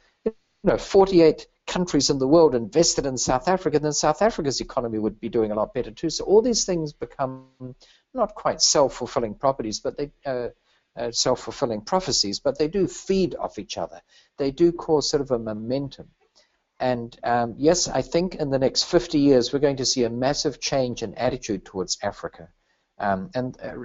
48 countries in the world invested in South Africa, then South Africa's economy would be doing a lot better too. So all these things become not quite self-fulfilling properties, but they self-fulfilling prophecies, but they do feed off each other. They do cause sort of a momentum. And yes, I think in the next 50 years, we're going to see a massive change in attitude towards Africa.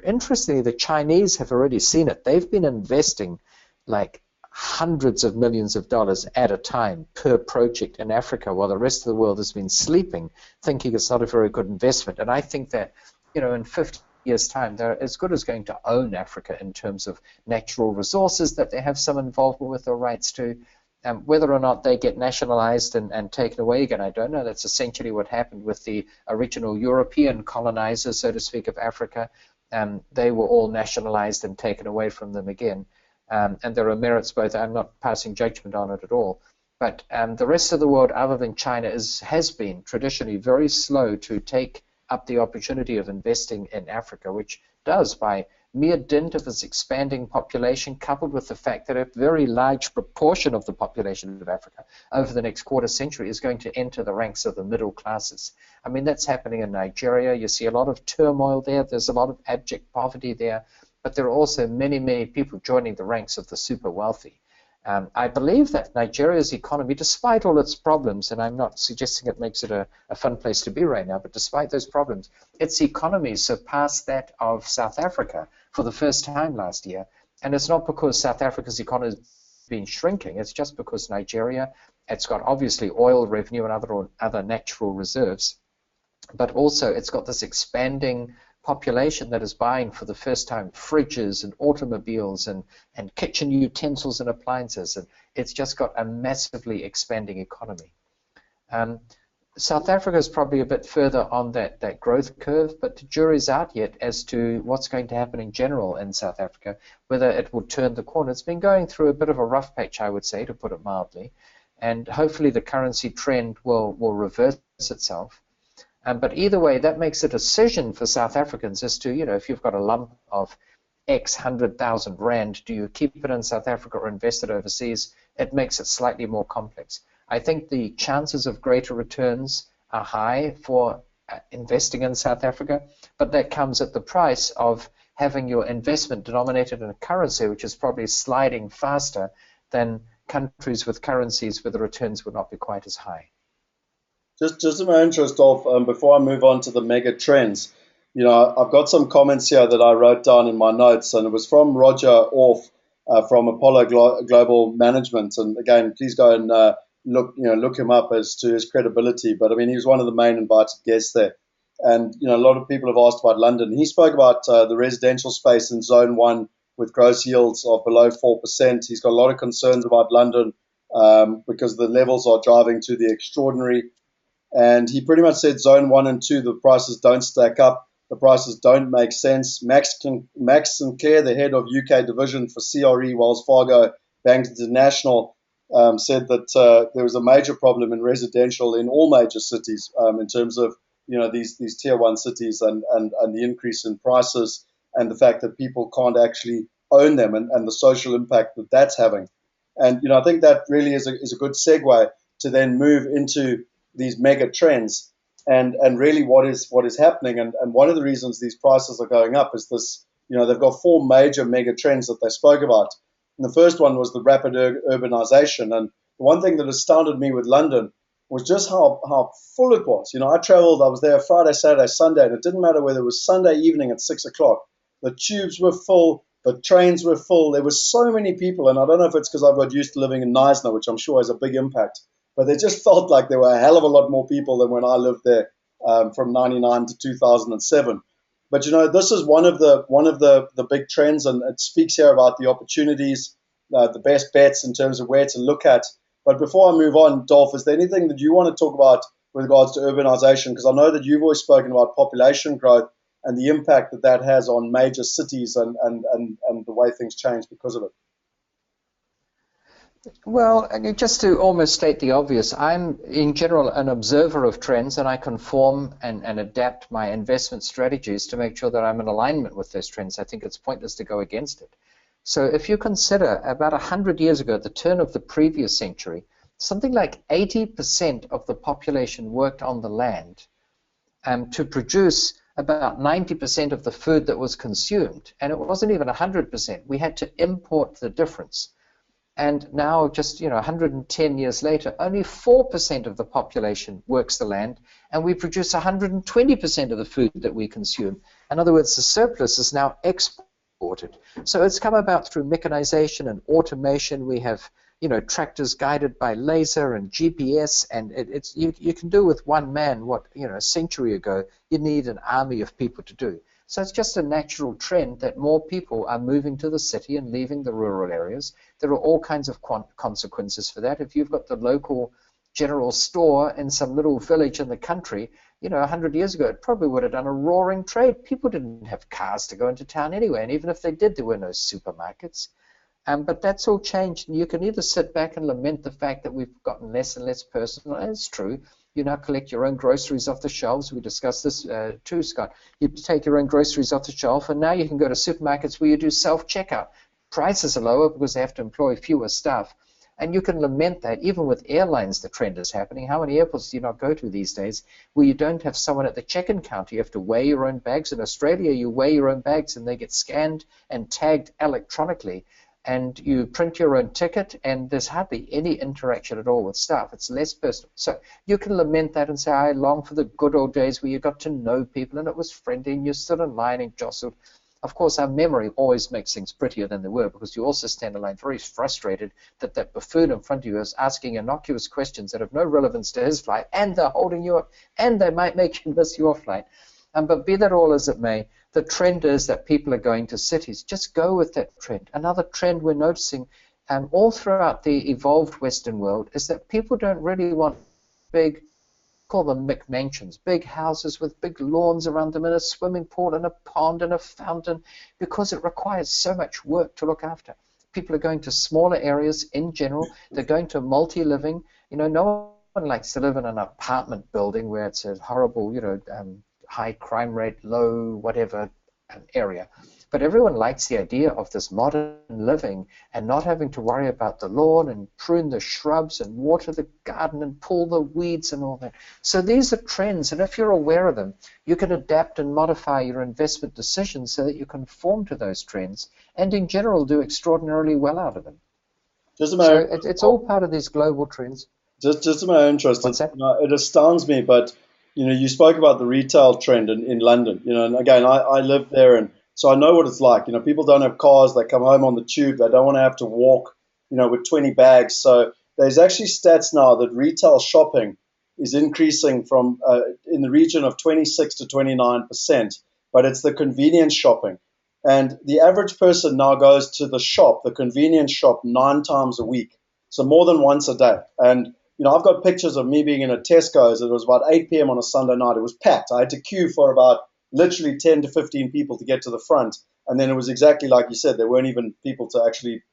Interestingly, the Chinese have already seen it. They've been investing like hundreds of millions of dollars at a time per project in Africa, while the rest of the world has been sleeping, thinking it's not a very good investment. And I think that, in 50 years' time, they're as good as going to own Africa in terms of natural resources that they have some involvement with or rights to. Whether or not they get nationalized and taken away again, I don't know. That's essentially what happened with the original European colonizers, so to speak, of Africa. They were all nationalized and taken away from them again. And there are merits both. I'm not passing judgment on it at all. But the rest of the world, other than China, has been traditionally very slow to take up the opportunity of investing in Africa, which does, by mere dint of its expanding population, coupled with the fact that a very large proportion of the population of Africa over the next quarter century is going to enter the ranks of the middle classes. I mean, that's happening in Nigeria. You see a lot of turmoil there. There's a lot of abject poverty there. But there are also many, many people joining the ranks of the super wealthy. I believe that Nigeria's economy, despite all its problems, and I'm not suggesting it makes it a fun place to be right now, but despite those problems, its economy surpassed that of South Africa for the first time last year. And it's not because South Africa's economy has been shrinking. It's just because Nigeria, it's got obviously oil revenue and other natural reserves, but also it's got this expanding population that is buying for the first time fridges and automobiles and kitchen utensils and appliances, and it's just got a massively expanding economy. South Africa is probably a bit further on that growth curve, but the jury's out yet as to what's going to happen in general in South Africa, whether it will turn the corner. It's been going through a bit of a rough patch, I would say, to put it mildly, and hopefully the currency trend will reverse itself. But either way, that makes a decision for South Africans as to, if you've got a lump of X 100,000 rand, do you keep it in South Africa or invest it overseas? It makes it slightly more complex. I think the chances of greater returns are high for investing in South Africa, but that comes at the price of having your investment denominated in a currency which is probably sliding faster than countries with currencies where the returns would not be quite as high. Just in my interest, Dolf, before I move on to the mega trends, I've got some comments here that I wrote down in my notes, and it was from Roger Orff from Apollo Global Management. And again, please go and look him up as to his credibility. But I mean, he was one of the main invited guests there. And a lot of people have asked about London. He spoke about the residential space in Zone 1 with gross yields of below 4%. He's got a lot of concerns about London because the levels are driving to the extraordinary. And he pretty much said Zone 1 and 2, the prices don't stack up. The prices don't make sense. Max Sinclair, the head of UK division for CRE, Wells Fargo Bank International, said that there was a major problem in residential in all major cities in terms of these tier 1 cities and the increase in prices and the fact that people can't actually own them and the social impact that that's having. And I think that really is a good segue to then move into these mega trends and really what is happening. And one of the reasons these prices are going up is this, they've got 4 major mega trends that they spoke about. And the first one was the rapid urbanization. And the one thing that astounded me with London was just how full it was. I traveled, I was there Friday, Saturday, Sunday, and it didn't matter whether it was Sunday evening at 6 o'clock. The tubes were full, the trains were full. There were so many people, and I don't know if it's because I've got used to living in Knysna, which I'm sure has a big impact. But they just felt like there were a hell of a lot more people than when I lived there from 99 to 2007. But this is one of the big trends, and it speaks here about the opportunities, the best bets in terms of where to look at. But before I move on, Dolf, is there anything that you want to talk about with regards to urbanization? Because I know that you've always spoken about population growth and the impact that has on major cities and the way things change because of it. Well, and just to almost state the obvious, I'm in general an observer of trends, and I conform and adapt my investment strategies to make sure that I'm in alignment with those trends. I think it's pointless to go against it. So if you consider about 100 years ago, at the turn of the previous century, something like 80% of the population worked on the land to produce about 90% of the food that was consumed. And it wasn't even 100%. We had to import the difference. And now, just 110 years later, only 4% of the population works the land, and we produce 120% of the food that we consume. In other words, the surplus is now exported. So it's come about through mechanization and automation. We have tractors guided by laser and GPS, and you can do with one man what a century ago you need an army of people to do. So it's just a natural trend that more people are moving to the city and leaving the rural areas. There are all kinds of consequences for that. If you've got the local general store in some little village in the country, 100 years ago, it probably would have done a roaring trade. People didn't have cars to go into town anyway, and even if they did, there were no supermarkets. But that's all changed, and you can either sit back and lament the fact that we've gotten less and less personal, and it's true. You now collect your own groceries off the shelves. We discussed this too, Scott. You take your own groceries off the shelf, and now you can go to supermarkets where you do self-checkout. Prices are lower because they have to employ fewer staff. And you can lament that. Even with airlines, the trend is happening. How many airports do you not go to these days where you don't have someone at the check-in counter? You have to weigh your own bags. In Australia, you weigh your own bags, and they get scanned and tagged electronically. And you print your own ticket, and there's hardly any interaction at all with staff. It's less personal. So you can lament that and say, I long for the good old days where you got to know people and it was friendly and you stood in line and jostled. Of course, our memory always makes things prettier than they were, because you also stand in line very frustrated that that buffoon in front of you is asking innocuous questions that have no relevance to his flight, and they're holding you up, and they might make you miss your flight. But be that all as it may, the trend is that people are going to cities. Just go with that trend. Another trend we're noticing all throughout the evolved Western world is that people don't really want big, call them McMansions, big houses with big lawns around them and a swimming pool and a pond and a fountain, because it requires so much work to look after. People are going to smaller areas in general. They're going to multi-living. No one likes to live in an apartment building where it's a horrible, high crime rate, low whatever area. But everyone likes the idea of this modern living and not having to worry about the lawn and prune the shrubs and water the garden and pull the weeds and all that. So these are trends, and if you're aware of them, you can adapt and modify your investment decisions so that you conform to those trends and in general do extraordinarily well out of them. So it's all part of these global trends. Just in my interest, it astounds me, but you spoke about the retail trend in London, and again, I live there, and so I know what it's like. People don't have cars, they come home on the tube, they don't want to have to walk, with 20 bags. So there's actually stats now that retail shopping is increasing from in the region of 26 to 29%, but it's the convenience shopping. And the average person now goes to the convenience shop 9 times a week, so more than once a day. And I've got pictures of me being in a Tesco's. It was about 8 p.m. on a Sunday night. It was packed. I had to queue for about literally 10 to 15 people to get to the front. And then it was exactly like you said. There weren't even people to actually,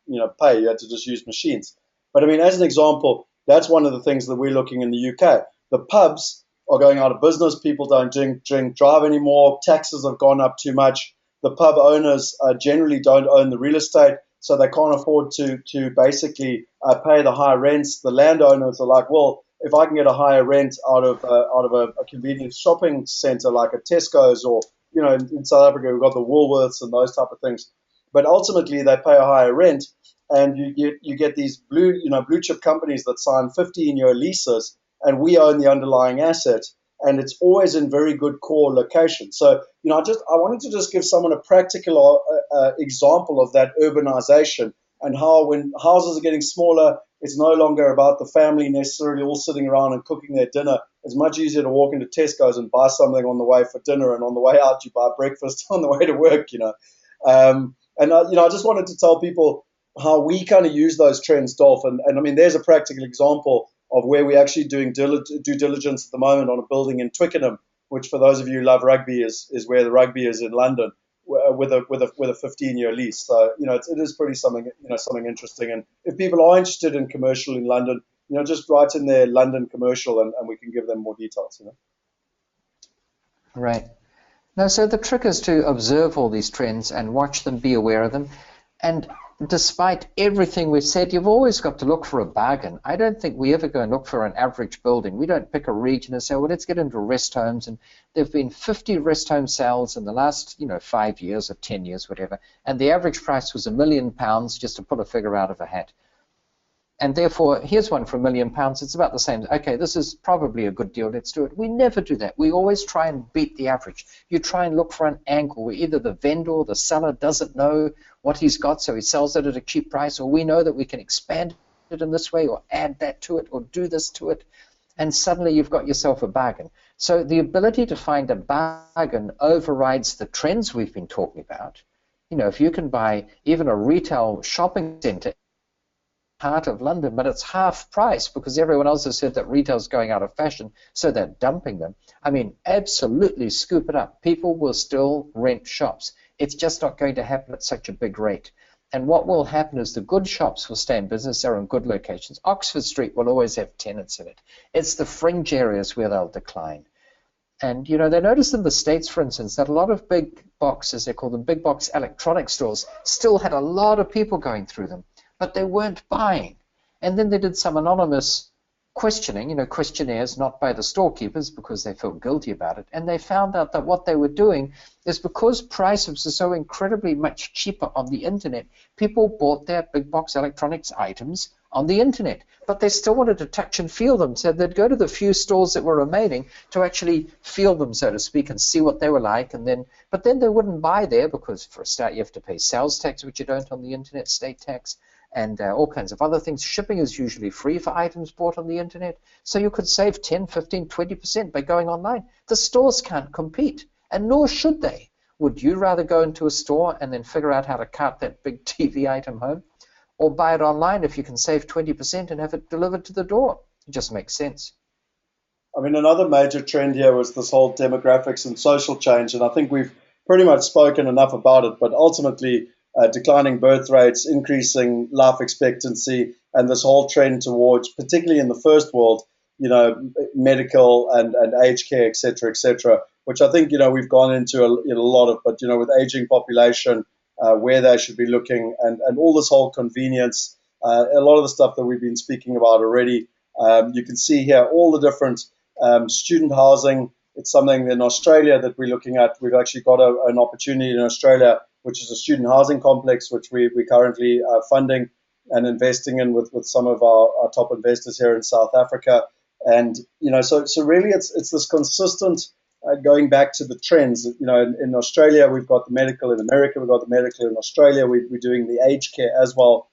pay. You had to just use machines. But, as an example, that's one of the things that we're looking in the UK. The pubs are going out of business. People don't drink, drive anymore. Taxes have gone up too much. The pub owners generally don't own the real estate, so they can't afford to basically pay the higher rents. The landowners are like, well, if I can get a higher rent out of a convenience shopping center like a Tesco's, or in South Africa we've got the Woolworths and those type of things, but ultimately they pay a higher rent, and you get these blue chip companies that sign 15-year leases, and we own the underlying asset. And it's always in very good core locations. So, I wanted to just give someone a practical example of that urbanization, and how when houses are getting smaller, it's no longer about the family necessarily all sitting around and cooking their dinner. It's much easier to walk into Tesco's and buy something on the way for dinner, and on the way out you buy breakfast on the way to work. I just wanted to tell people how we kind of use those trends, Dolf. And there's a practical example of where we're actually doing due diligence at the moment on a building in Twickenham, which for those of you who love rugby is where the rugby is in London. with a 15-year lease. So it is pretty something interesting. And if people are interested in commercial in London, just write in their London commercial, and we can give them more details. Right. No, so the trick is to observe all these trends and watch them, be aware of them. And despite everything we've said, you've always got to look for a bargain. I don't think we ever go and look for an average building. We don't pick a region and say, well, let's get into rest homes. And there have been 50 rest home sales in the last 5 years or 10 years, whatever. And the average price was £1 million, just to pull a figure out of a hat. And therefore, here's one for £1 million. It's about the same. Okay, this is probably a good deal. Let's do it. We never do that. We always try and beat the average. You try and look for an angle where either the vendor or the seller doesn't know what he's got, so he sells it at a cheap price, or we know that we can expand it in this way, or add that to it, or do this to it, and suddenly you've got yourself a bargain. So the ability to find a bargain overrides the trends we've been talking about. If you can buy even a retail shopping center heart of London, but it's half price because everyone else has said that retail's going out of fashion, so they're dumping them. I mean, absolutely scoop it up. People will still rent shops. It's just not going to happen at such a big rate. And what will happen is the good shops will stay in business. They're in good locations. Oxford Street will always have tenants in it. It's the fringe areas where they'll decline. And, they noticed in the States, for instance, that a lot of big boxes, they call them big box electronic stores, still had a lot of people going through them, but they weren't buying. And then they did some anonymous questioning, questionnaires, not by the storekeepers because they felt guilty about it. And they found out that what they were doing is because prices are so incredibly much cheaper on the internet, people bought their big box electronics items on the internet, but they still wanted to touch and feel them. So they'd go to the few stores that were remaining to actually feel them, so to speak, and see what they were like. But then they wouldn't buy there because for a start you have to pay sales tax, which you don't on the internet, state tax, and all kinds of other things. Shipping is usually free for items bought on the internet. So you could save 10, 15, 20% by going online. The stores can't compete, and nor should they. Would you rather go into a store and then figure out how to cart that big TV item home, or buy it online if you can save 20% and have it delivered to the door? It just makes sense. I mean, another major trend here was this whole demographics and social change, and I think we've pretty much spoken enough about it, but ultimately declining birth rates, increasing life expectancy, and this whole trend towards, particularly in the first world, medical and aged care, et cetera, which I think, we've gone into a lot of, but, with aging population, where they should be looking, and all this whole convenience, a lot of the stuff that we've been speaking about already. You can see here all the different student housing. It's something in Australia that we're looking at. We've actually got an opportunity in Australia, which is a student housing complex, which we're currently funding and investing in with some of our top investors here in South Africa. And, so really it's this consistent going back to the trends. In Australia, we've got the medical. In America, we've got the medical. In Australia, we're doing the aged care as well.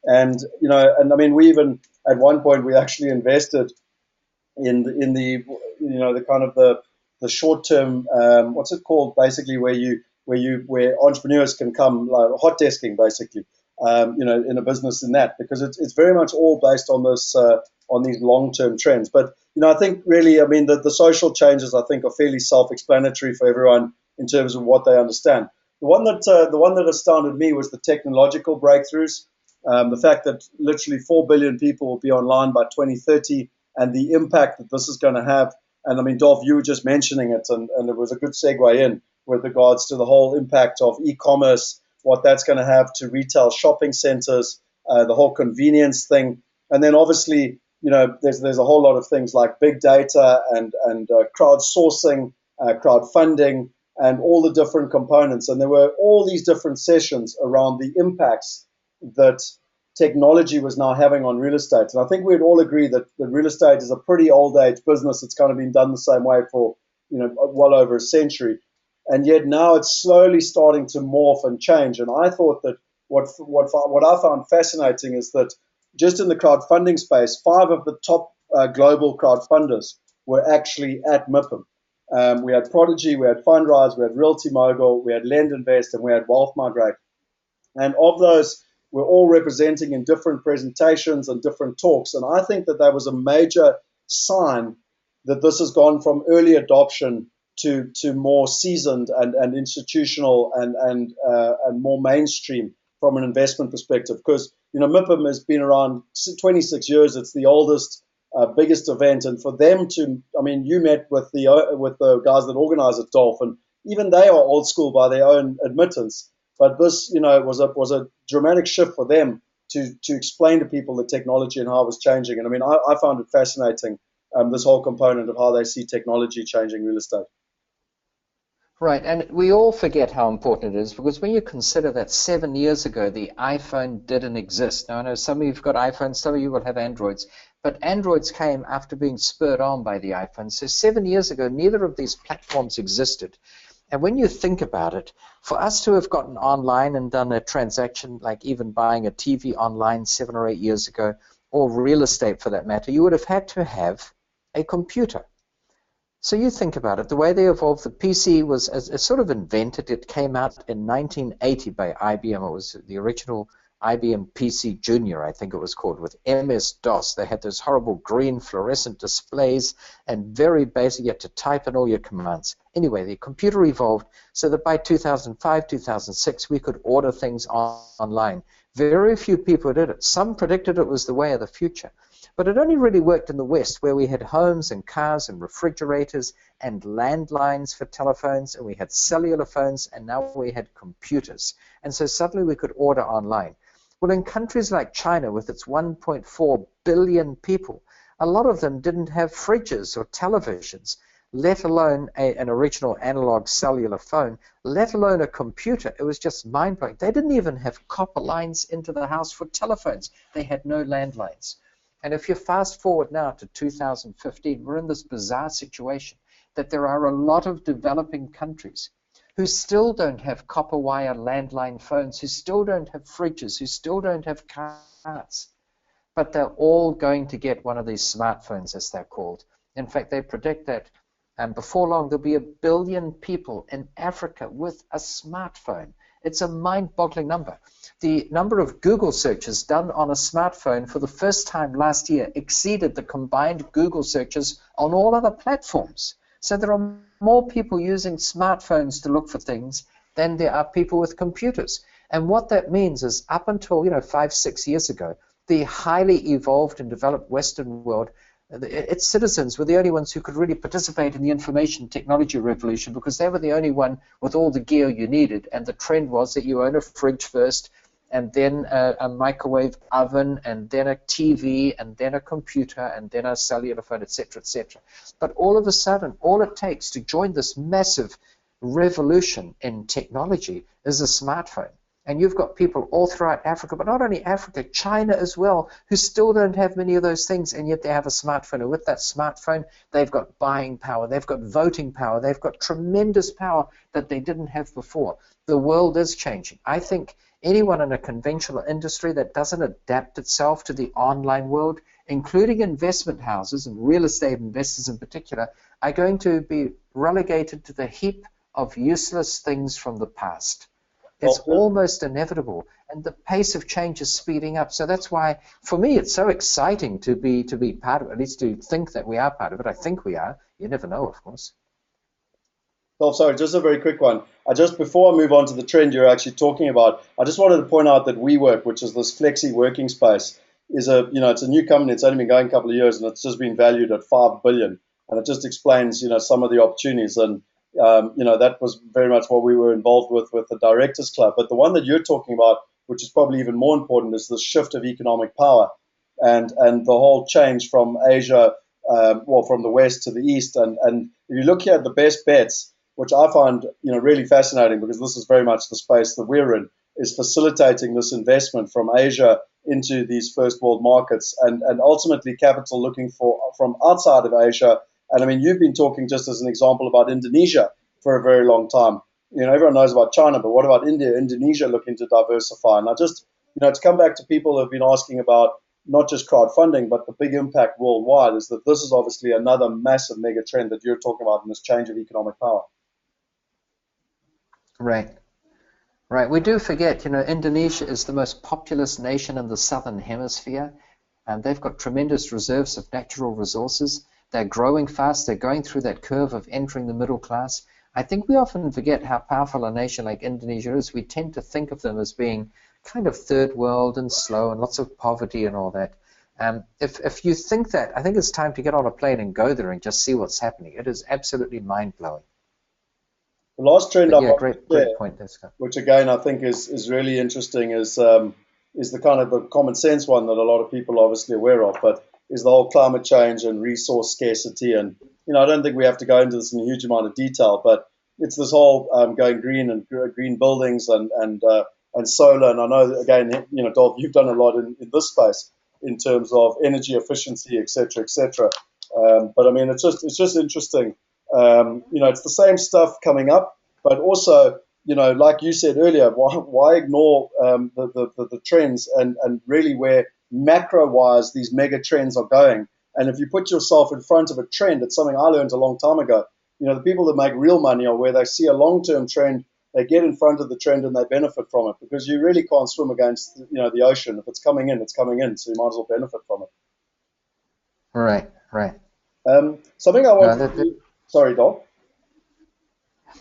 And, and I mean, we even, at one point, we actually invested in the kind of the short-term, what's it called, basically, where entrepreneurs can come, like hot desking, basically, in a business in that, because it's very much all based on this, on these long-term trends. But, I think really, I mean, the social changes, I think, are fairly self-explanatory for everyone in terms of what they understand. The one that astounded me was the technological breakthroughs, the fact that literally 4 billion people will be online by 2030, and the impact that this is going to have. And I mean, Dolf, you were just mentioning it, and it was a good segue in with regards to the whole impact of e-commerce, what that's going to have to retail shopping centers, the whole convenience thing. And then obviously, there's a whole lot of things like big data and crowdsourcing, crowdfunding, and all the different components. And there were all these different sessions around the impacts that technology was now having on real estate. And I think we'd all agree that real estate is a pretty old age business. It's kind of been done the same way for, well over a century. And yet now it's slowly starting to morph and change. And I thought that what I found fascinating is that just in the crowdfunding space, 5 of the top global crowdfunders were actually at MIPIM. We had Prodigy, we had Fundrise, we had Realty Mogul, we had Lend Invest, and we had Wealth Migrate. And of those, we're all representing in different presentations and different talks. And I think that was a major sign that this has gone from early adoption to more seasoned and institutional and more mainstream from an investment perspective. Because MIPIM has been around 26 years. It's the oldest, biggest event, and for them to, I mean, you met with the guys that organize it, Dolf, and even they are old school by their own admittance. But this, was a dramatic shift for them to explain to people the technology and how it was changing. And I mean, I found it fascinating, this whole component of how they see technology changing real estate. Right, and we all forget how important it is, because when you consider that 7 years ago the iPhone didn't exist. Now I know some of you've got iPhones, some of you will have Androids, but Androids came after being spurred on by the iPhone. So 7 years ago, neither of these platforms existed. And when you think about it, for us to have gotten online and done a transaction, like even buying a TV online 7 or 8 years ago, or real estate for that matter, you would have had to have a computer. So you think about it, the way they evolved, the PC was sort of invented. It came out in 1980 by IBM. It was the original IBM PC Junior, I think it was called, with MS-DOS. They had those horrible green fluorescent displays and very basic. You had to type in all your commands. Anyway, the computer evolved so that by 2005, 2006, we could order things online. Very few people did it. Some predicted it was the way of the future. But it only really worked in the West, where we had homes and cars and refrigerators and landlines for telephones, and we had cellular phones, and now we had computers. And so suddenly we could order online. Well, in countries like China, with its 1.4 billion people, a lot of them didn't have fridges or televisions, let alone an original analog cellular phone, let alone a computer. It was just mind-blowing. They didn't even have copper lines into the house for telephones. They had no landlines. And if you fast forward now to 2015, we're in this bizarre situation that there are a lot of developing countries who still don't have copper wire landline phones, who still don't have fridges, who still don't have cars. But they're all going to get one of these smartphones, as they're called. In fact, they predict that before long there'll be 1 billion people in Africa with a smartphone. It's a mind-boggling number. The number of Google searches done on a smartphone for the first time last year exceeded the combined Google searches on all other platforms. So there are more people using smartphones to look for things than there are people with computers. And what that means is, up until 5, 6 years ago, the highly evolved and developed Western world, its citizens were the only ones who could really participate in the information technology revolution, because they were the only one with all the gear you needed. And the trend was that you own a fridge first, and then a microwave oven, and then a TV, and then a computer, and then a cellular phone, etc., etc. But all of a sudden, all it takes to join this massive revolution in technology is a smartphone. And you've got people all throughout Africa, but not only Africa, China as well, who still don't have many of those things, and yet they have a smartphone. And with that smartphone, they've got buying power, they've got voting power, they've got tremendous power that they didn't have before. The world is changing. I think anyone in a conventional industry that doesn't adapt itself to the online world, including investment houses and real estate investors in particular, are going to be relegated to the heap of useless things from the past. It's almost inevitable, and the pace of change is speeding up. So that's why, for me, it's so exciting to be part of it, at least to think that we are part of it. I think we are. You never know, of course. Oh, sorry, just a very quick one. Before I move on to the trend you're actually talking about, I just wanted to point out that WeWork, which is this flexi working space, is it's a new company. It's only been going a couple of years, and it's just been valued at $5 billion. And it just explains, some of the opportunities. And that was very much what we were involved with the Directors Club. But the one that you're talking about, which is probably even more important, is the shift of economic power and the whole change from Asia, from the West to the East. And if you look here at the best bets, which I find really fascinating, because this is very much the space that we're in, is facilitating this investment from Asia into these first world markets, and ultimately capital looking from outside of Asia. And I mean, you've been talking, just as an example, about Indonesia for a very long time. Everyone knows about China, but what about India? Indonesia looking to diversify. And I just, to come back to people who have been asking about not just crowdfunding, but the big impact worldwide, is that this is obviously another massive mega trend that you're talking about in this change of economic power. Right. We do forget, Indonesia is the most populous nation in the southern hemisphere, and they've got tremendous reserves of natural resources. They're growing fast. They're going through that curve of entering the middle class. I think we often forget how powerful a nation like Indonesia is. We tend to think of them as being kind of third world and slow and lots of poverty and all that. If you think that, I think it's time to get on a plane and go there and just see what's happening. It is absolutely mind-blowing. The last trend But I yeah, want great to share, point, Desco. which again I think is really interesting, is the kind of the common sense one that a lot of people are obviously aware of, but is the whole climate change and resource scarcity. And I don't think we have to go into this in a huge amount of detail, but it's this whole going green and green buildings and solar. And I know again, Dolf, you've done a lot in this space in terms of energy efficiency, et cetera, et cetera. But I mean, it's just interesting. It's the same stuff coming up, but also, like you said earlier, why ignore the trends and really where macro-wise these mega trends are going? And if you put yourself in front of a trend, it's something I learned a long time ago. The people that make real money are where they see a long-term trend, they get in front of the trend and they benefit from it, because you really can't swim against the ocean. If it's coming in, it's coming in, so you might as well benefit from it. Right. Something I want to do. Sorry, Doc.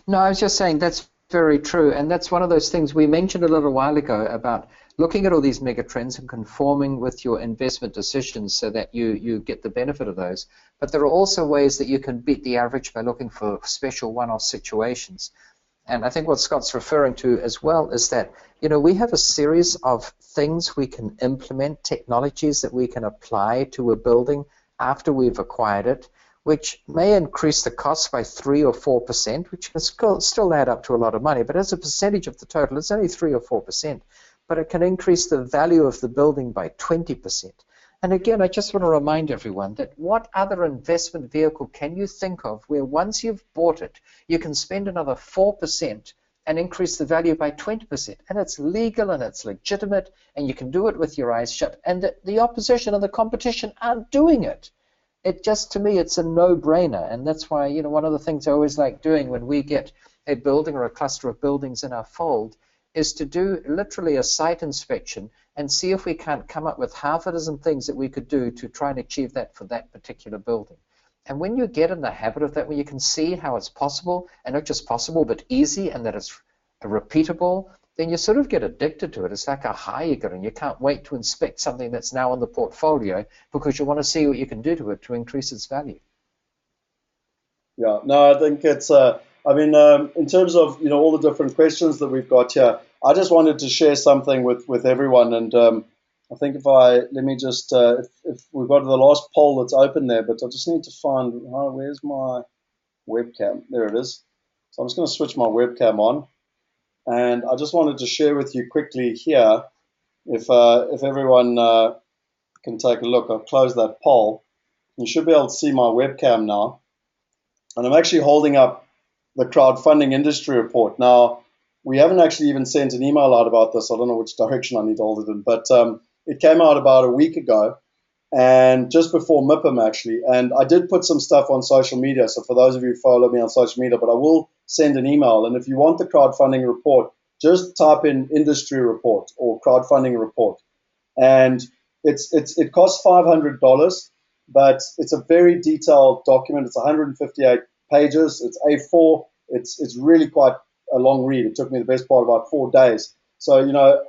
No, I was just saying that's very true, and that's one of those things we mentioned a little while ago about looking at all these mega trends and conforming with your investment decisions so that you get the benefit of those. But there are also ways that you can beat the average by looking for special one-off situations. And I think what Scott's referring to as well is that, we have a series of things we can implement, technologies that we can apply to a building after we've acquired it, which may increase the cost by 3 or 4%, which can still add up to a lot of money. But as a percentage of the total, it's only 3 or 4%. But it can increase the value of the building by 20%. And again, I just want to remind everyone that what other investment vehicle can you think of where once you've bought it, you can spend another 4% and increase the value by 20%. And it's legal and it's legitimate, and you can do it with your eyes shut. And the opposition and the competition aren't doing it. It just, to me, it's a no-brainer, and that's why, one of the things I always like doing when we get a building or a cluster of buildings in our fold is to do literally a site inspection and see if we can't come up with half a dozen things that we could do to try and achieve that for that particular building. And when you get in the habit of that, when you can see how it's possible, and not just possible, but easy, and that it's repeatable, then you sort of get addicted to it. It's like a high you get, and you can't wait to inspect something that's now in the portfolio because you want to see what you can do to it to increase its value. Yeah, no, I think it's, in terms of, all the different questions that we've got here, I just wanted to share something with everyone. And I think let me just, if we've got the last poll that's open there, but I just need to find, where's my webcam? There it is. So I'm just going to switch my webcam on. And I just wanted to share with you quickly here, if everyone can take a look. I've closed that poll. You should be able to see my webcam now. And I'm actually holding up the crowdfunding industry report. Now, we haven't actually even sent an email out about this. I don't know which direction I need to hold it in. But it came out about a week ago, and just before MIPIM, actually. And I did put some stuff on social media. So for those of you who follow me on social media, but I will send an email. And if you want the crowdfunding report, just type in industry report or crowdfunding report. And it costs $500, but it's a very detailed document. It's 158 pages. It's A4. It's really quite a long read. It took me the best part of about 4 days. So,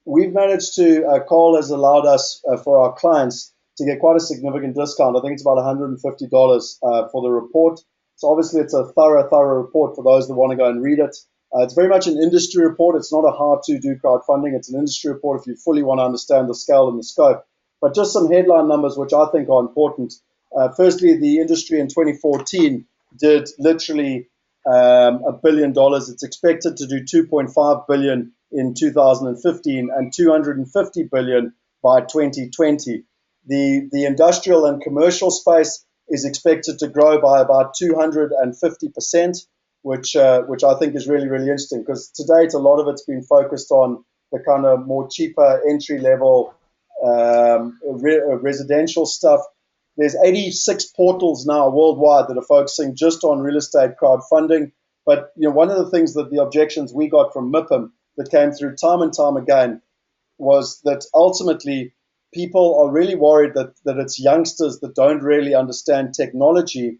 we've managed to, Carl has allowed us for our clients to get quite a significant discount. I think it's about $150 for the report. So obviously it's a thorough report for those that want to go and read it. It's very much an industry report. It's not a how-to-do crowdfunding. It's an industry report if you fully want to understand the scale and the scope. But just some headline numbers which I think are important. Firstly, the industry in 2014 did literally $1 billion. It's expected to do $2.5 billion in 2015 and $250 billion by 2020. The industrial and commercial space is expected to grow by about 250%, which I think is really, really interesting, because to date a lot of it's been focused on the kind of more cheaper entry-level residential stuff. There's 86 portals now worldwide that are focusing just on real estate crowdfunding. But one of the things that the objections we got from MIPIM that came through time and time again was that ultimately people are really worried that it's youngsters that don't really understand technology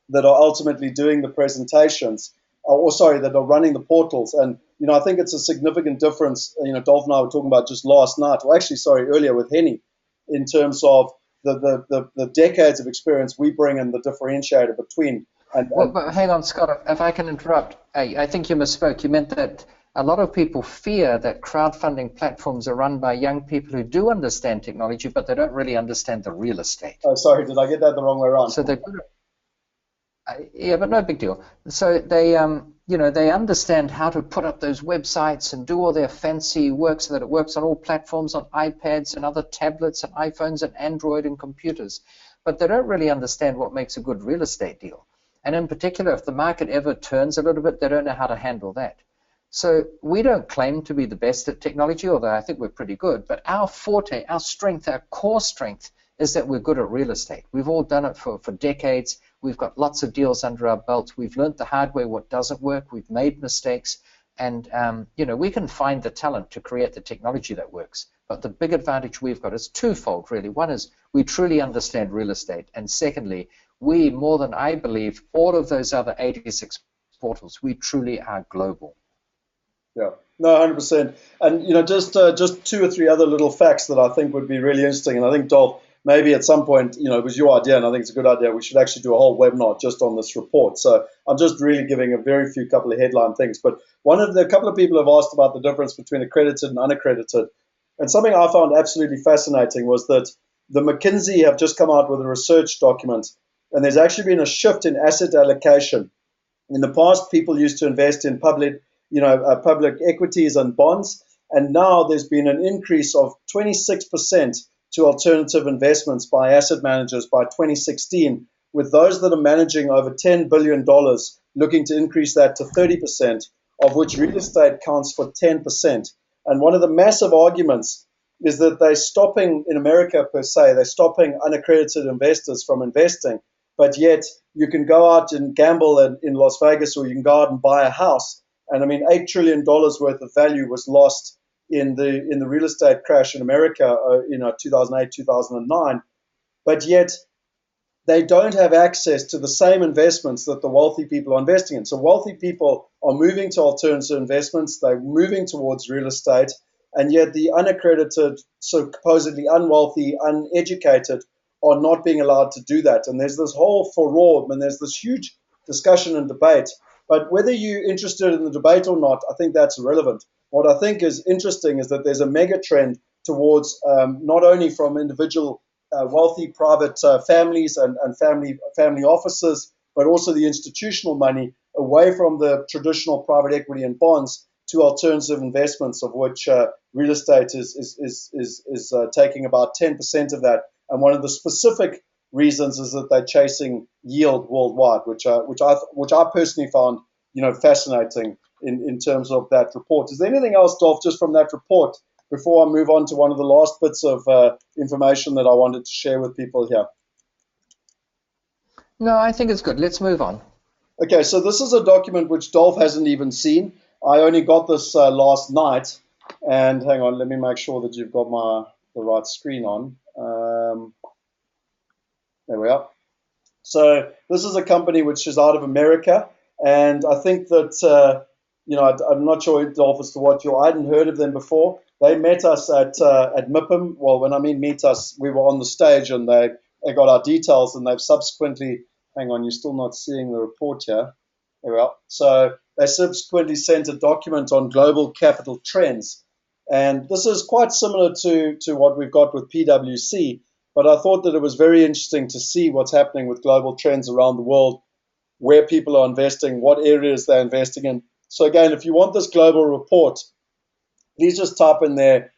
that are ultimately doing the presentations, or sorry, that are running the portals. And, I think it's a significant difference. Dolf and I were talking about just last night, or actually, sorry, earlier with Henny, in terms of the decades of experience we bring and the differentiator between. Well, but hang on, Scott, if I can interrupt. I think you misspoke. You meant that a lot of people fear that crowdfunding platforms are run by young people who do understand technology, but they don't really understand the real estate. Oh, sorry, did I get that the wrong way around? So they're good yeah, but no big deal. So they, they understand how to put up those websites and do all their fancy work so that it works on all platforms, on iPads and other tablets and iPhones and Android and computers. But they don't really understand what makes a good real estate deal. And in particular, if the market ever turns a little bit, they don't know how to handle that. So we don't claim to be the best at technology, although I think we're pretty good. But our forte, our strength, our core strength is that we're good at real estate. We've all done it for decades. We've got lots of deals under our belt. We've learned the hard way what doesn't work. We've made mistakes. And, we can find the talent to create the technology that works. But the big advantage we've got is twofold, really. One is we truly understand real estate. And secondly, we, more than I believe, all of those other 86 portals, we truly are global. Yeah, no, 100%. And, just two or three other little facts that I think would be really interesting. And I think, Dolf, maybe at some point, it was your idea, and I think it's a good idea. We should actually do a whole webinar just on this report. So I'm just really giving a very few couple of headline things. But a couple of people have asked about the difference between accredited and unaccredited. And something I found absolutely fascinating was that the McKinsey have just come out with a research document, and there's actually been a shift in asset allocation. In the past, people used to invest in public equities and bonds, and now there's been an increase of 26% to alternative investments by asset managers by 2016, with those that are managing over $10 billion looking to increase that to 30%, of which real estate counts for 10%. And one of the massive arguments is that they're stopping, in America per se, they're stopping unaccredited investors from investing, but yet you can go out and gamble in Las Vegas, or you can go out and buy a house. And I mean, $8 trillion worth of value was lost in the real estate crash in America, 2008, 2009, but yet they don't have access to the same investments that the wealthy people are investing in. So wealthy people are moving to alternative investments, they're moving towards real estate, and yet the unaccredited, supposedly unwealthy, uneducated are not being allowed to do that. And there's this whole furore, and there's this huge discussion and debate. But whether you're interested in the debate or not, I think that's irrelevant. What I think is interesting is that there's a mega trend towards not only from individual wealthy private families and family offices, but also the institutional money away from the traditional private equity and bonds to alternative investments, of which real estate is taking about 10% of that. And one of the specific reasons is that they're chasing yield worldwide, which I personally found fascinating in terms of that report. Is there anything else, Dolf, just from that report, before I move on to one of the last bits of information that I wanted to share with people here? No, I think it's good. Let's move on. Okay, so this is a document which Dolf hasn't even seen. I only got this last night. And hang on, let me make sure that you've got the right screen on. There we are. So this is a company which is out of America. And I think that, I'm not sure, Dolf, as to what I hadn't heard of them before. They met us at MIPIM. Well, when I mean meet us, we were on the stage and they got our details, and they've subsequently, hang on, you're still not seeing the report here. There we are. So they subsequently sent a document on global capital trends. And this is quite similar to what we've got with PwC, but I thought that it was very interesting to see what's happening with global trends around the world, where people are investing, what areas they're investing in. So again, if you want this global report, please just type in there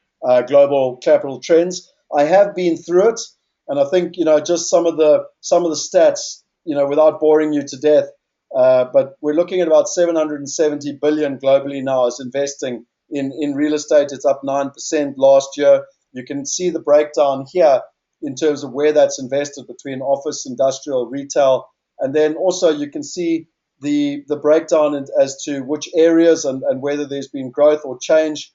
global capital trends. I have been through it, and I think just some of the stats, without boring you to death, but we're looking at about 770 billion globally now as investing in real estate. It's up 9% last year. You can see the breakdown here in terms of where that's invested between office, industrial, retail, and then also you can see the breakdown as to which areas and whether there's been growth or change.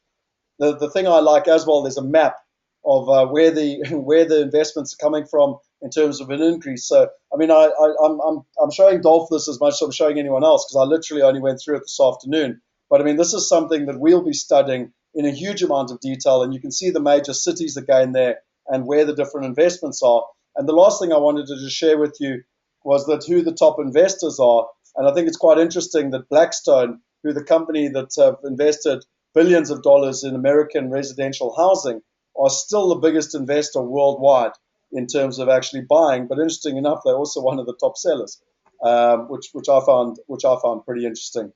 The thing I like as well, there's a map where the where the investments are coming from in terms of an increase. So I mean, I'm showing Dolf this as much as I'm showing anyone else because I literally only went through it this afternoon. But I mean, this is something that we'll be studying in a huge amount of detail, and you can see the major cities again there and where the different investments are. And the last thing I wanted to just share with you was that who the top investors are. And I think it's quite interesting that Blackstone, who the company that have invested billions of dollars in American residential housing, are still the biggest investor worldwide in terms of actually buying. But interesting enough, they're also one of the top sellers, which I found pretty interesting.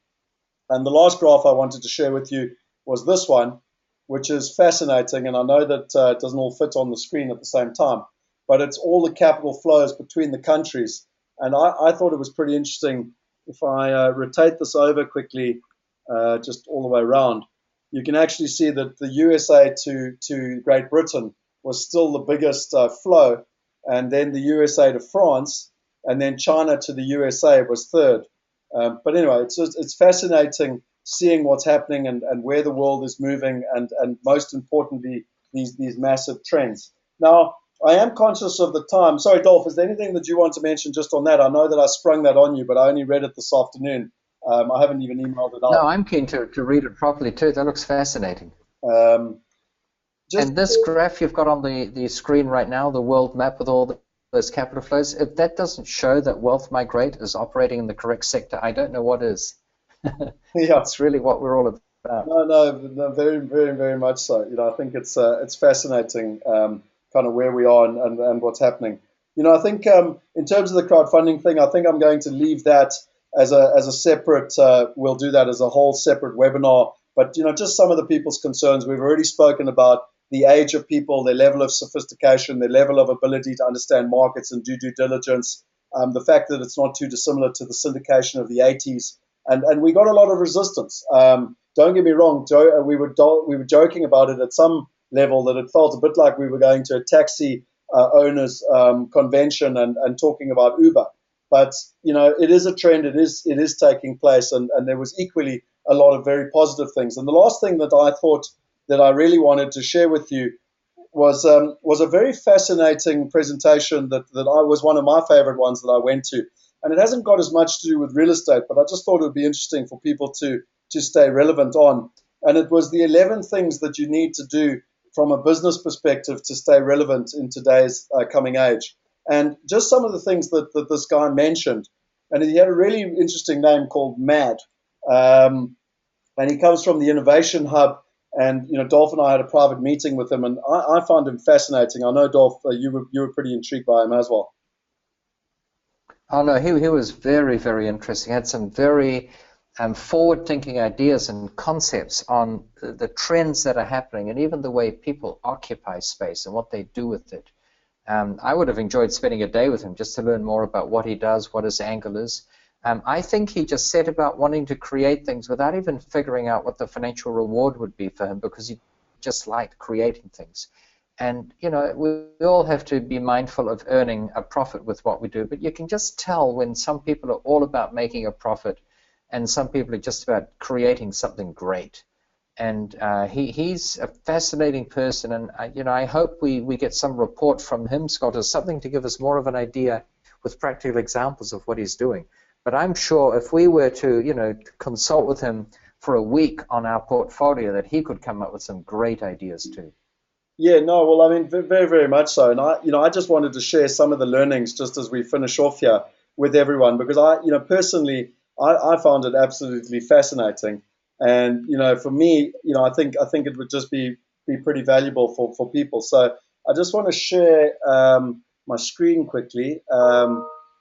And the last graph I wanted to share with you was this one, which is fascinating. And I know that it doesn't all fit on the screen at the same time, but it's all the capital flows between the countries. And I thought it was pretty interesting. If I rotate this over quickly, just all the way around, you can actually see that the USA to Great Britain was still the biggest flow, and then the USA to France, and then China to the USA was third. But anyway, it's fascinating seeing what's happening and where the world is moving, and most importantly, these massive trends. Now, I am conscious of the time. Sorry, Dolf, is there anything that you want to mention just on that? I know that I sprung that on you, but I only read it this afternoon. I haven't even emailed it out. No, I'm keen to read it properly too. That looks fascinating. And this graph you've got on the screen right now, the world map with all those capital flows, if that doesn't show that Wealth Migrate is operating in the correct sector, I don't know what is. Yeah, it's really what we're all about. No, very, very, very much so. I think it's fascinating, kind of where we are and what's happening. I think in terms of the crowdfunding thing, I think I'm going to leave that as a separate. We'll do that as a whole separate webinar. But just some of the people's concerns we've already spoken about. The age of people, their level of sophistication, their level of ability to understand markets and do due diligence, the fact that it's not too dissimilar to the syndication of the 80s. And we got a lot of resistance. Don't get me wrong, we were joking about it at some level that it felt a bit like we were going to a taxi owners convention and talking about Uber. But it is a trend. It is taking place, and there was equally a lot of very positive things. And the last thing that I thought that I really wanted to share with you was a very fascinating presentation that I was one of my favorite ones that I went to. And it hasn't got as much to do with real estate, but I just thought it would be interesting for people to stay relevant on. And it was the 11 things that you need to do from a business perspective to stay relevant in today's coming age. And just some of the things that this guy mentioned. And he had a really interesting name called MAD. And he comes from the Innovation Hub. And Dolf and I had a private meeting with him, and I found him fascinating. I know, Dolf, you were pretty intrigued by him as well. Oh no, he was very, very interesting. He had some very forward-thinking ideas and concepts on the trends that are happening, and even the way people occupy space and what they do with it. I would have enjoyed spending a day with him just to learn more about what he does, what his angle is. I think he just set about wanting to create things without even figuring out what the financial reward would be for him, because he just liked creating things. And, we all have to be mindful of earning a profit with what we do, but you can just tell when some people are all about making a profit and some people are just about creating something great. And he's a fascinating person, and, I hope we get some report from him, Scott, as something to give us more of an idea with practical examples of what he's doing. But I'm sure if we were to, consult with him for a week on our portfolio, that he could come up with some great ideas too. Yeah, no, well, I mean, very, very much so. And I just wanted to share some of the learnings just as we finish off here with everyone, because personally, I found it absolutely fascinating. And, for me, I think it would just be pretty valuable for people. So I just want to share my screen quickly.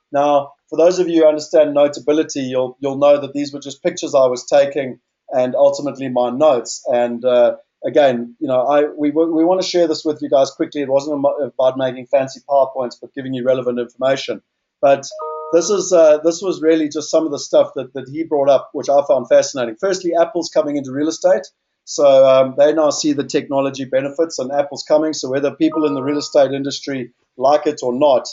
Now, for those of you who understand Notability, you'll know that these were just pictures I was taking and ultimately my notes. And again, we want to share this with you guys quickly. It wasn't about making fancy PowerPoints, but giving you relevant information. But this was really just some of the stuff that he brought up, which I found fascinating. Firstly, Apple's coming into real estate. So they now see the technology benefits, and Apple's coming. So whether people in the real estate industry like it or not,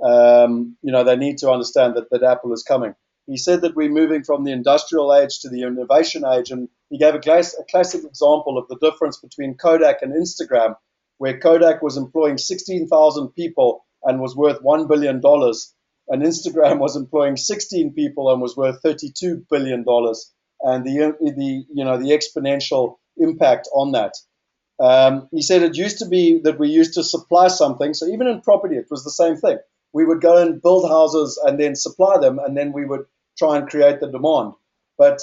they need to understand that Apple is coming. He said that we're moving from the industrial age to the innovation age, and he gave a classic example of the difference between Kodak and Instagram. where Kodak was employing 16,000 people and was worth $1 billion, and Instagram was employing 16 people and was worth $32 billion, and the exponential impact on that. He said it used to be that we used to supply something. So even in property, it was the same thing. We would go and build houses and then supply them, and then we would try and create the demand. But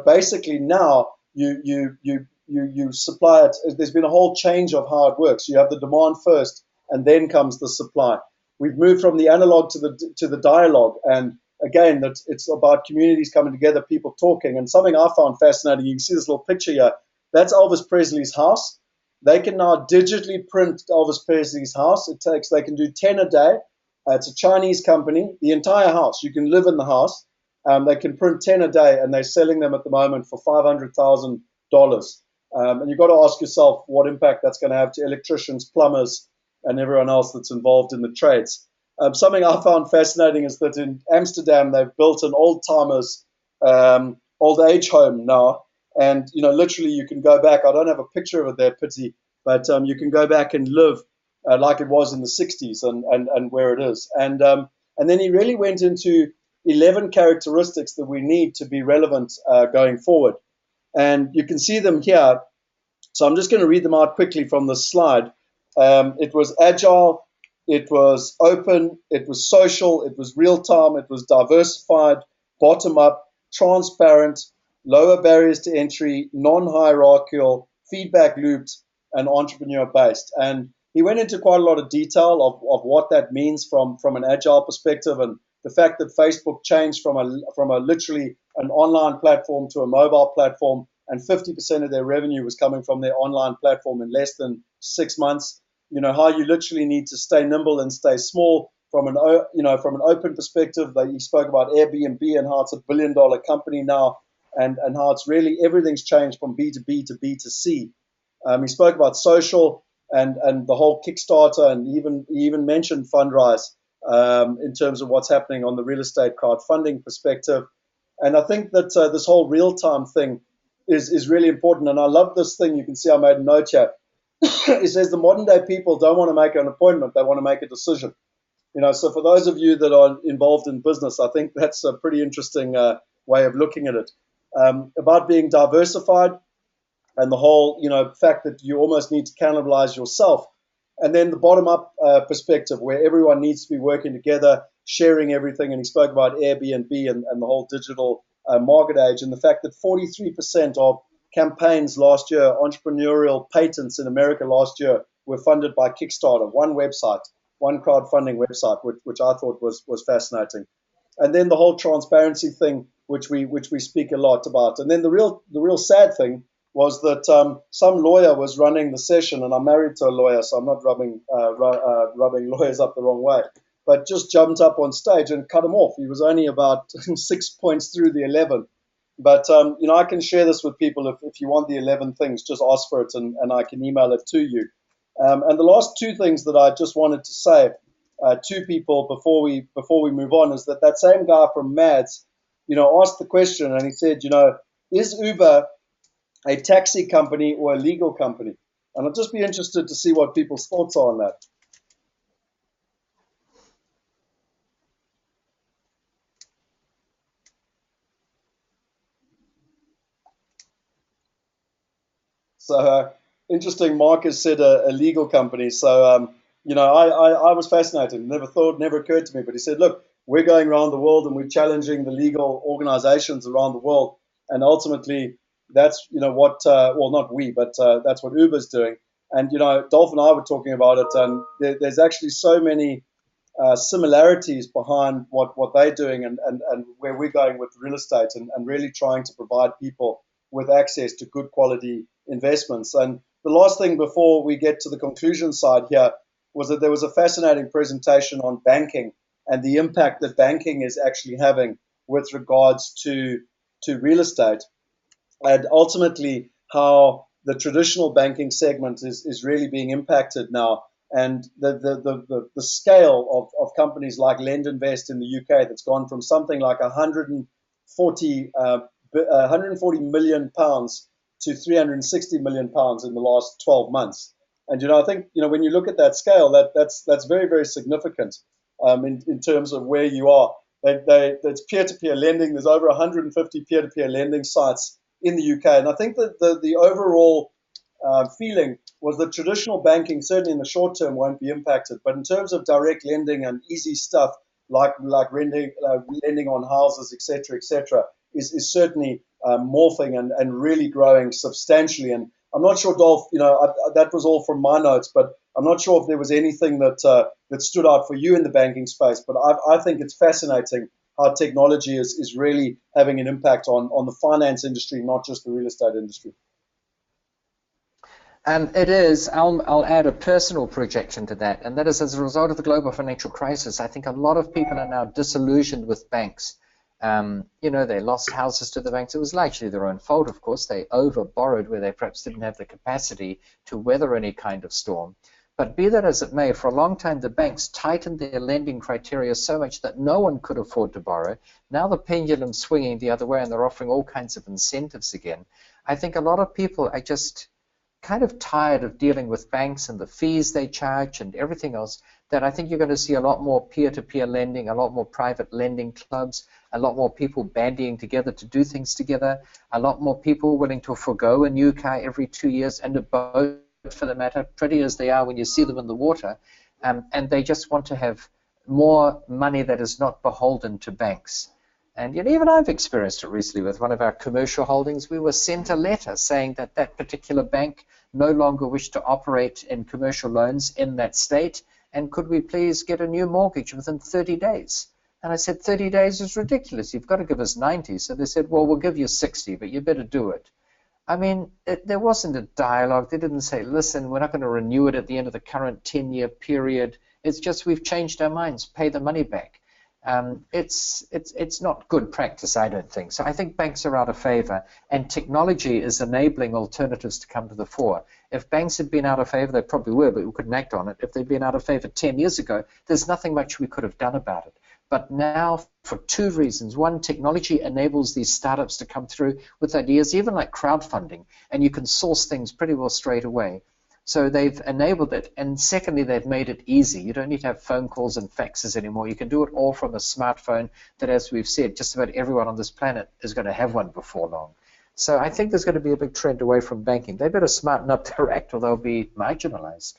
basically now you supply it. There's been a whole change of how it works. You have the demand first, and then comes the supply. We've moved from the analog to the dialogue, and again, that it's about communities coming together, people talking. And something I found fascinating, you can see this little picture here. That's Elvis Presley's house. They can now digitally print Elvis Presley's house. They can do 10 a day. It's a Chinese company. The entire house, you can live in the house. They can print 10 a day, and they're selling them at the moment for $500,000. And you've got to ask yourself what impact that's going to have to electricians, plumbers, and everyone else that's involved in the trades. Something I found fascinating is that in Amsterdam, they've built an old-timers old age home now. And, literally you can go back. I don't have a picture of it there, pity, but you can go back and live like it was in the 60s and where it is. And then he really went into 11 characteristics that we need to be relevant going forward. And you can see them here. So I'm just going to read them out quickly from this slide. It was agile, it was open, it was social, it was real-time, it was diversified, bottom-up, transparent, lower barriers to entry, non-hierarchical, feedback looped, and entrepreneur-based. And he went into quite a lot of detail of what that means from an agile perspective, and the fact that Facebook changed from a literally an online platform to a mobile platform, and 50% of their revenue was coming from their online platform in less than 6 months. How you literally need to stay nimble and stay small from an open perspective. He spoke about Airbnb and how it's $1 billion company now. And how it's really everything's changed from B2B to B2C. He spoke about social and the whole Kickstarter, and he even mentioned Fundrise in terms of what's happening on the real estate crowdfunding perspective. And I think that this whole real-time thing is really important. And I love this thing. You can see I made a note here. It says the modern day people don't want to make an appointment, they want to make a decision. So for those of you that are involved in business, I think that's a pretty interesting way of looking at it. About being diversified and the whole, fact that you almost need to cannibalize yourself. And then the bottom-up perspective where everyone needs to be working together, sharing everything. And he spoke about Airbnb and the whole digital market age, and the fact that 43% of campaigns last year, entrepreneurial patents in America last year, were funded by Kickstarter, one website, one crowdfunding website, which I thought was fascinating. And then the whole transparency thing, which we speak a lot about. And then the real sad thing was that some lawyer was running the session, and I'm married to a lawyer, so I'm not rubbing lawyers up the wrong way, but just jumped up on stage and cut him off. He was only about 6 points through the 11. But, I can share this with people. If you want the 11 things, just ask for it, and I can email it to you. And the last two things that I just wanted to say to people before we move on is that same guy from Mads, asked the question, and he said, is Uber a taxi company or a legal company? And I'd just be interested to see what people's thoughts are on that. So interesting. Marcus said a legal company. So I was fascinated. Never occurred to me. But he said, look, we're going around the world and we're challenging the legal organizations around the world, and ultimately that's what not we, but that's what Uber's doing. And Dolf and I were talking about it, and there's actually so many similarities behind what they're doing and where we're going with real estate, and really trying to provide people with access to good quality investments. And the last thing before we get to the conclusion side here was that there was a fascinating presentation on banking and the impact that banking is actually having with regards to real estate, and ultimately how the traditional banking segment is really being impacted now. And the scale of companies like Lend Invest in the UK, that's gone from something like 140 million pounds to 360 million pounds in the last 12 months. And I think when you look at that scale, that's very, very significant in terms of where you are. It's peer-to-peer lending. There's over 150 peer-to-peer lending sites in the UK, and I think that the overall feeling was that traditional banking, certainly in the short term, won't be impacted. But in terms of direct lending and easy stuff like lending on houses, etc., is certainly morphing and really growing substantially. And I'm not sure, Dolf, that was all from my notes, but I'm not sure if there was anything that stood out for you in the banking space. But I think it's fascinating how technology is really having an impact on the finance industry, not just the real estate industry. It is. I'll add a personal projection to that, and that is as a result of the global financial crisis. I think a lot of people are now disillusioned with banks. They lost houses to the banks. It was largely their own fault, of course. They over-borrowed where they perhaps didn't have the capacity to weather any kind of storm. But be that as it may, for a long time, the banks tightened their lending criteria so much that no one could afford to borrow. Now the pendulum's swinging the other way, and they're offering all kinds of incentives again. I think a lot of people are just kind of tired of dealing with banks and the fees they charge and everything else, that I think you're going to see a lot more peer-to-peer lending, a lot more private lending clubs, a lot more people bandying together to do things together, a lot more people willing to forego a new car every 2 years, and a boat for the matter, pretty as they are when you see them in the water, and they just want to have more money that is not beholden to banks. And even I've experienced it recently with one of our commercial holdings. We were sent a letter saying that that particular bank no longer wished to operate in commercial loans in that state, and could we please get a new mortgage within 30 days? And I said, 30 days is ridiculous. You've got to give us 90. So they said, well, we'll give you 60, but you better do it. I mean, there wasn't a dialogue. They didn't say, listen, we're not going to renew it at the end of the current 10-year period. It's just we've changed our minds. Pay the money back. It's not good practice, I don't think. So I think banks are out of favor, and technology is enabling alternatives to come to the fore. If banks had been out of favor, they probably were, but we couldn't act on it. If they'd been out of favor 10 years ago, there's nothing much we could have done about it. But now, for two reasons. One, technology enables these startups to come through with ideas, even like crowdfunding, and you can source things pretty well straight away. So they've enabled it, and secondly, they've made it easy. You don't need to have phone calls and faxes anymore. You can do it all from a smartphone that, as we've said, just about everyone on this planet is going to have one before long. So I think there's going to be a big trend away from banking. They better smarten up their act or they'll be marginalized.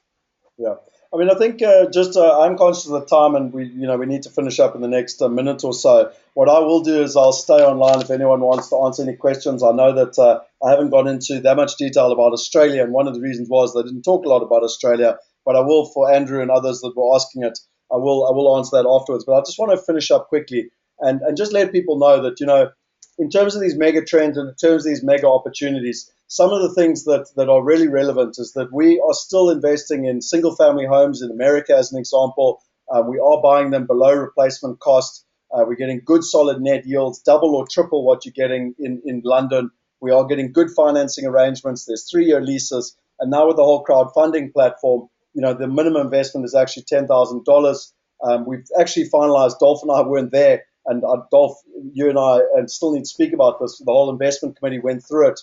Yeah. I mean, I think I'm conscious of the time, and we need to finish up in the next minute or so. What I will do is I'll stay online if anyone wants to answer any questions. I know that I haven't gone into that much detail about Australia, and one of the reasons was they didn't talk a lot about Australia. But I will, for Andrew and others that were asking it, I will answer that afterwards. But I just want to finish up quickly and just let people know that in terms of these mega trends and in terms of these mega opportunities, some of the things that are really relevant is that we are still investing in single-family homes in America, as an example. We are buying them below replacement cost. We're getting good, solid net yields, double or triple what you're getting in London. We are getting good financing arrangements. There's 3-year leases. And now with the whole crowdfunding platform, the minimum investment is actually $10,000. We've actually finalized, Dolf and I weren't there, and Dolf, you and I still need to speak about this. The whole investment committee went through it.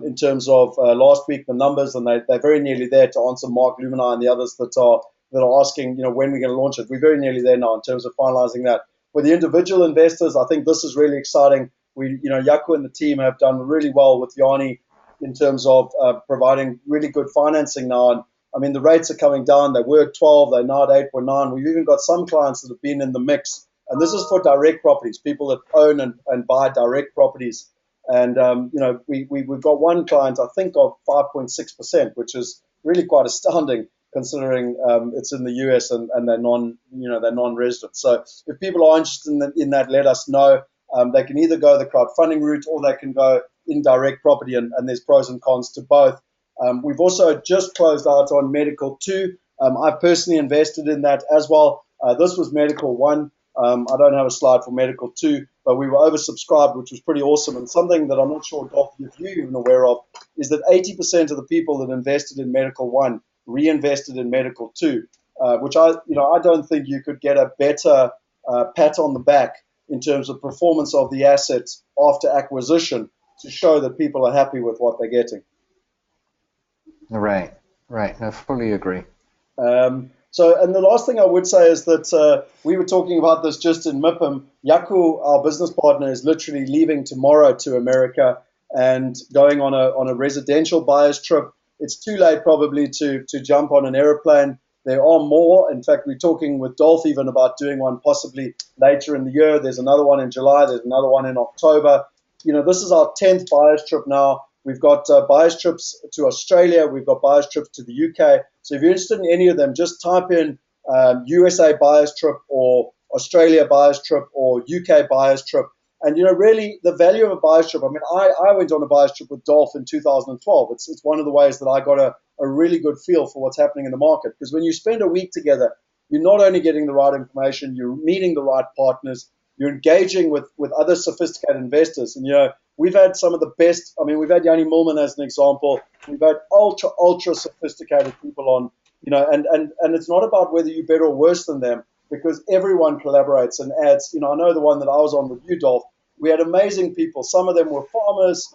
In terms of last week, the numbers, and they're very nearly there to answer Mark Lumini and the others that are asking, when we're going to launch it. We're very nearly there now in terms of finalizing that. For the individual investors, I think this is really exciting. Jaco and the team have done really well with Yanni in terms of providing really good financing now. And I mean, the rates are coming down. They were at 12, they're now at 8.9. We've even got some clients that have been in the mix. And this is for direct properties, people that own and buy direct properties. And, we've got one client, I think, of 5.6%, which is really quite astounding considering it's in the US and they're non-resident. So if people are interested in that, let us know. They can either go the crowdfunding route or they can go in direct property, and there's pros and cons to both. We've also just closed out on Medical 2. I've personally invested in that as well. This was Medical 1. I don't have a slide for Medical 2, but we were oversubscribed, which was pretty awesome. And something that I'm not sure, Dolf, if you're even aware of, is that 80% of the people that invested in Medical 1 reinvested in Medical 2, which I don't think you could get a better pat on the back in terms of performance of the assets after acquisition to show that people are happy with what they're getting. Right. Right. I fully agree. And the last thing I would say is that we were talking about this just in MIPIM. Yaku, our business partner, is literally leaving tomorrow to America and going on a residential buyer's trip. It's too late probably to jump on an aeroplane. There are more. In fact, we're talking with Dolf even about doing one possibly later in the year. There's another one in July. There's another one in October. This is our 10th buyer's trip now. We've got buyer's trips to Australia. We've got buyer's trips to the UK. So if you're interested in any of them, just type in USA buyer's trip or Australia buyer's trip or UK buyer's trip. And, really the value of a buyer's trip, I mean, I went on a buyer's trip with Dolf in 2012. It's one of the ways that I got a really good feel for what's happening in the market. Because when you spend a week together, you're not only getting the right information, you're meeting the right partners, you're engaging with other sophisticated investors. And, we've had some of the best. I mean, we've had Yanni Millman as an example. We've had ultra sophisticated people on, and it's not about whether you're better or worse than them, because everyone collaborates and adds. I know the one that I was on with you, Dolph. We had amazing people. Some of them were farmers,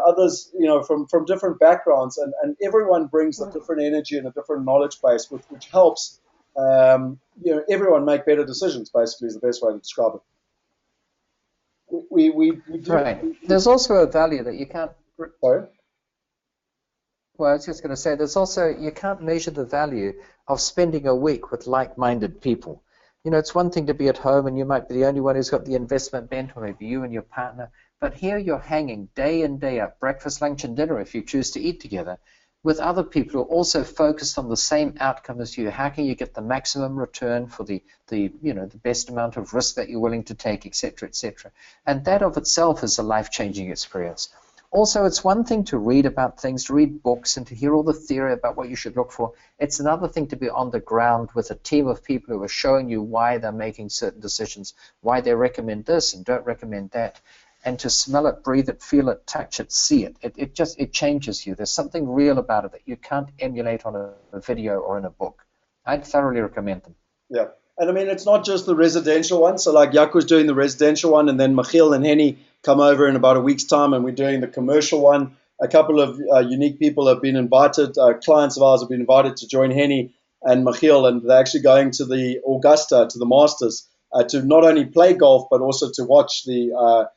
others, from different backgrounds, and everyone brings a different energy and a different knowledge base, which helps, everyone make better decisions. Basically, is the best way to describe it. We do. Right. There's also a value that you can't. Sorry? Well, I was just going to say, you can't measure the value of spending a week with like-minded people. It's one thing to be at home and you might be the only one who's got the investment bent, or maybe you and your partner, but here you're hanging day in, day out, breakfast, lunch, and dinner if you choose to eat together, with other people who are also focused on the same outcome as you. How can you get the maximum return for the best amount of risk that you're willing to take, etc., etc. And that of itself is a life-changing experience. Also, it's one thing to read about things, to read books, and to hear all the theory about what you should look for. It's another thing to be on the ground with a team of people who are showing you why they're making certain decisions, why they recommend this and don't recommend that, and to smell it, breathe it, feel it, touch it, see it. It changes you. There's something real about it that you can't emulate on a video or in a book. I'd thoroughly recommend them. Yeah. And I mean, it's not just the residential one. So like Yaku's doing the residential one, and then Michiel and Henny come over in about a week's time, and we're doing the commercial one. A couple of unique people have been invited. Clients of ours have been invited to join Henny and Michiel, and they're actually going to the Augusta, to the Masters, to not only play golf but also to watch the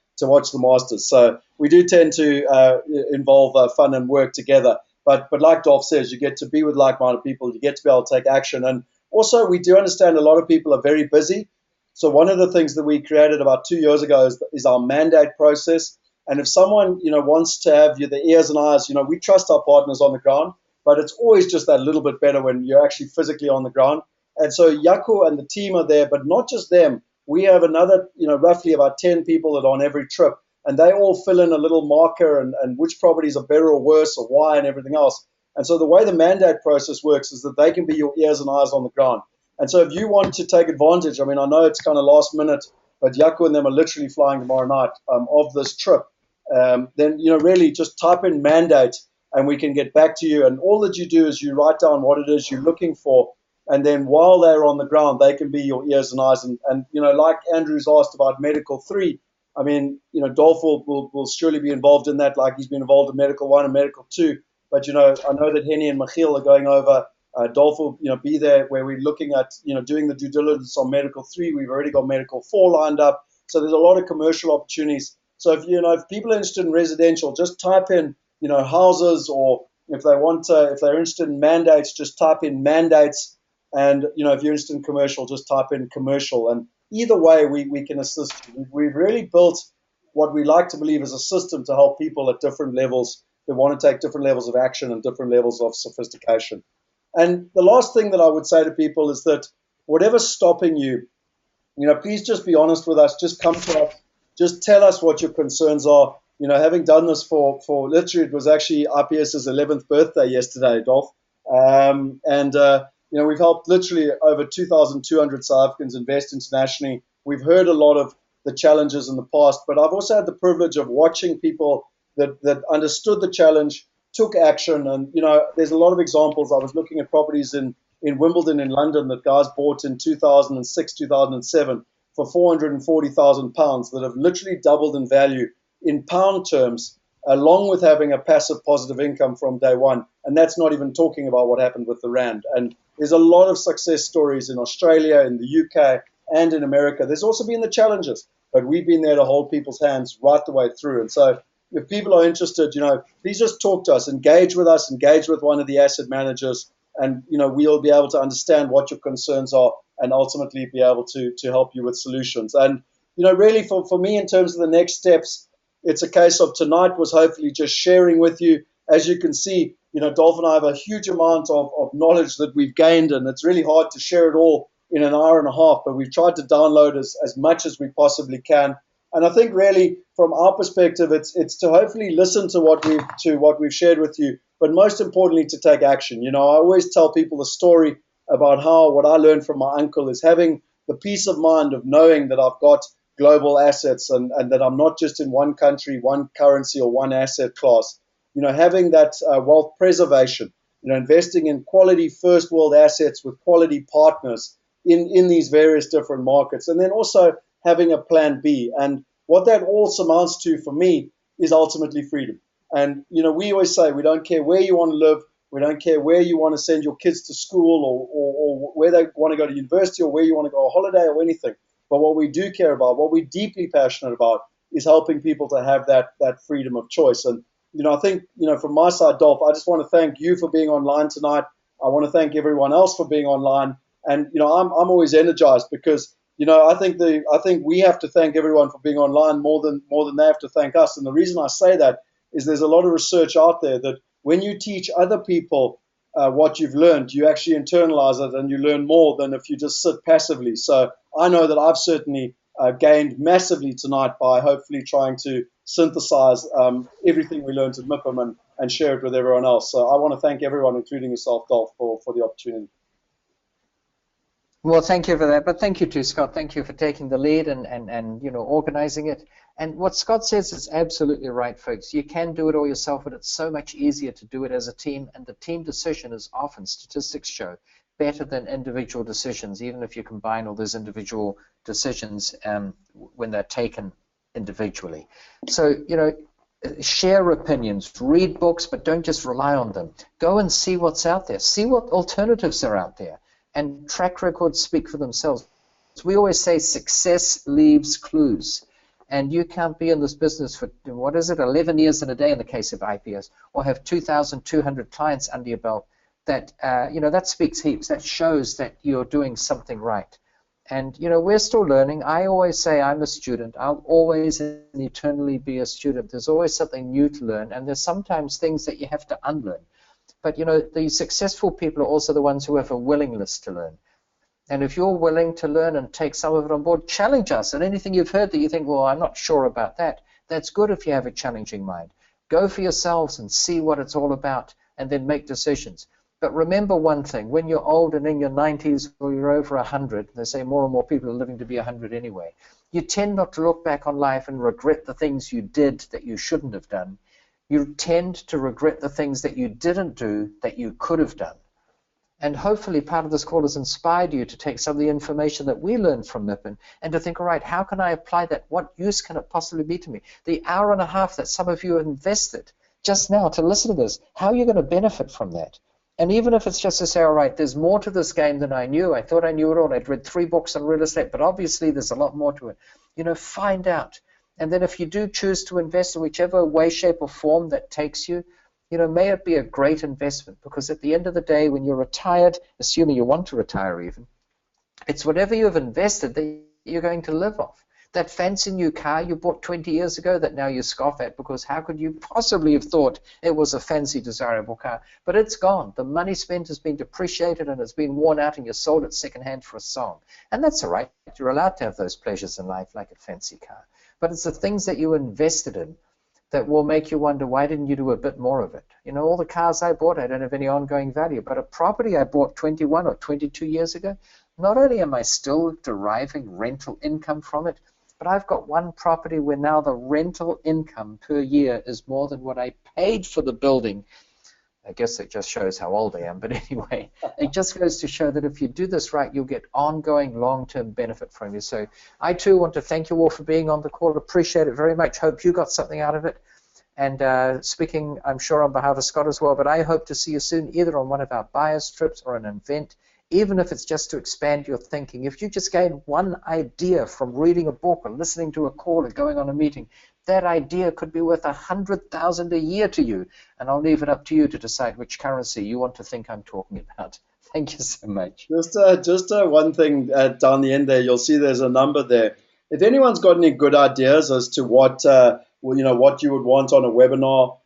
Masters. So we do tend to involve fun and work together. But like Dolph says, you get to be with like-minded people. You get to be able to take action. And also, we do understand a lot of people are very busy. So one of the things that we created about 2 years ago is our mandate process. And if someone wants to have the ears and eyes, we trust our partners on the ground, but it's always just that little bit better when you're actually physically on the ground. And so Yaku and the team are there, but not just them. We have another, roughly about 10 people that are on every trip, and they all fill in a little marker and which properties are better or worse or why and everything else. And so the way the mandate process works is that they can be your ears and eyes on the ground. And so if you want to take advantage, I mean, I know it's kind of last minute, but Yaku and them are literally flying tomorrow night of this trip. Then, really just type in mandate and we can get back to you. And all that you do is you write down what it is you're looking for. And then while they're on the ground, they can be your ears and eyes. And like Andrew's asked about Medical 3, I mean, Dolph will surely be involved in that, like he's been involved in Medical 1 and Medical 2. But, I know that Henny and Michiel are going over. Dolph will, be there where we're looking at, doing the due diligence on Medical 3. We've already got Medical 4 lined up. So there's a lot of commercial opportunities. So if people are interested in residential, just type in, houses, or if they're interested in mandates, just type in mandates. And, if you're interested in commercial, just type in commercial. And either way, we can assist you. We've really built what we like to believe is a system to help people at different levels that want to take different levels of action and different levels of sophistication. And the last thing that I would say to people is that whatever's stopping you, please just be honest with us. Just come to us. Just tell us what your concerns are. Having done this for literally, it was actually IPS's 11th birthday yesterday, Dolph. We've helped literally over 2,200 South Africans invest internationally. We've heard a lot of the challenges in the past, but I've also had the privilege of watching people that understood the challenge, took action. And, there's a lot of examples. I was looking at properties in Wimbledon in London that guys bought in 2006, 2007 for £440,000 that have literally doubled in value in pound terms along with having a passive positive income from day one. And that's not even talking about what happened with the Rand. And there's a lot of success stories in Australia, in the UK, and in America. There's also been the challenges, but we've been there to hold people's hands right the way through. And so if people are interested, please just talk to us, engage with us, engage with one of the asset managers, and, we'll be able to understand what your concerns are and ultimately be able to help you with solutions. And, really for me, in terms of the next steps, it's a case of tonight was hopefully just sharing with you. As you can see, Dolf and I have a huge amount of knowledge that we've gained, and it's really hard to share it all in an hour and a half, but we've tried to download as much as we possibly can. And I think really from our perspective, it's to hopefully listen to what we've shared with you, but most importantly to take action. I always tell people the story about how what I learned from my uncle is having the peace of mind of knowing that I've got global assets and that I'm not just in one country, one currency, or one asset class. Having that wealth preservation, investing in quality first world assets with quality partners in these various different markets, and then also having a plan B. And what that all amounts to for me is ultimately freedom. And, we always say we don't care where you want to live, we don't care where you want to send your kids to school or where they want to go to university or where you want to go on holiday or anything. But what we do care about, what we're deeply passionate about, is helping people to have that freedom of choice. And, I think, from my side, Dolf, I just want to thank you for being online tonight. I want to thank everyone else for being online. And, I'm always energized because, I think we have to thank everyone for being online more than they have to thank us. And the reason I say that is there's a lot of research out there that when you teach other people what you've learned, you actually internalize it and you learn more than if you just sit passively. So I know that I've certainly gained massively tonight by hopefully trying to synthesize everything we learned at MIPIM and share it with everyone else. So I want to thank everyone, including yourself, Dolf, for the opportunity. Well, thank you for that, but thank you too, Scott. Thank you for taking the lead and organizing it. And what Scott says is absolutely right, folks. You can do it all yourself, but it's so much easier to do it as a team, and the team decision is often, statistics show, better than individual decisions, even if you combine all those individual decisions when they're taken individually. So, share opinions, read books, but don't just rely on them. Go and see what's out there. See what alternatives are out there. And track records speak for themselves. So we always say success leaves clues. And you can't be in this business for, 11 years and a day in the case of IPS, or have 2,200 clients under your belt. That, that speaks heaps. That shows that you're doing something right. And, we're still learning. I always say I'm a student. I'll always and eternally be a student. There's always something new to learn. And there's sometimes things that you have to unlearn. But, the successful people are also the ones who have a willingness to learn. And if you're willing to learn and take some of it on board, challenge us. And anything you've heard that you think, well, I'm not sure about that, that's good if you have a challenging mind. Go for yourselves and see what it's all about and then make decisions. But remember one thing, when you're old and in your 90s or you're over 100, they say more and more people are living to be 100 anyway, you tend not to look back on life and regret the things you did that you shouldn't have done. You tend to regret the things that you didn't do that you could have done. And hopefully part of this call has inspired you to take some of the information that we learned from MIPIM and to think, all right, how can I apply that? What use can it possibly be to me? The hour and a half that some of you have invested just now to listen to this, how are you going to benefit from that? And even if it's just to say, all right, there's more to this game than I knew. I thought I knew it all. I'd read 3 books on real estate, but obviously there's a lot more to it. Find out. And then if you do choose to invest in whichever way, shape, or form that takes you, may it be a great investment, because at the end of the day, when you're retired, assuming you want to retire even, it's whatever you've invested that you're going to live off. That fancy new car you bought 20 years ago that now you scoff at because how could you possibly have thought it was a fancy, desirable car? But it's gone. The money spent has been depreciated and it's been worn out and you sold it secondhand for a song. And that's all right. You're allowed to have those pleasures in life like a fancy car. But it's the things that you invested in that will make you wonder, why didn't you do a bit more of it? All the cars I bought, I don't have any ongoing value. But a property I bought 21 or 22 years ago, not only am I still deriving rental income from it, but I've got one property where now the rental income per year is more than what I paid for the building. I guess it just shows how old I am, but anyway, it just goes to show that if you do this right, you'll get ongoing long-term benefit from you. So I too want to thank you all for being on the call. Appreciate it very much. Hope you got something out of it. And speaking, I'm sure, on behalf of Scott as well, but I hope to see you soon, either on one of our buyers trips or an event, even if it's just to expand your thinking. If you just gain one idea from reading a book or listening to a call or going on a meeting, that idea could be worth 100,000 a year to you. And I'll leave it up to you to decide which currency you want to think I'm talking about. Thank you so much. Just one thing down the end there, you'll see there's a number there. If anyone's got any good ideas as to what what you would want on a webinar,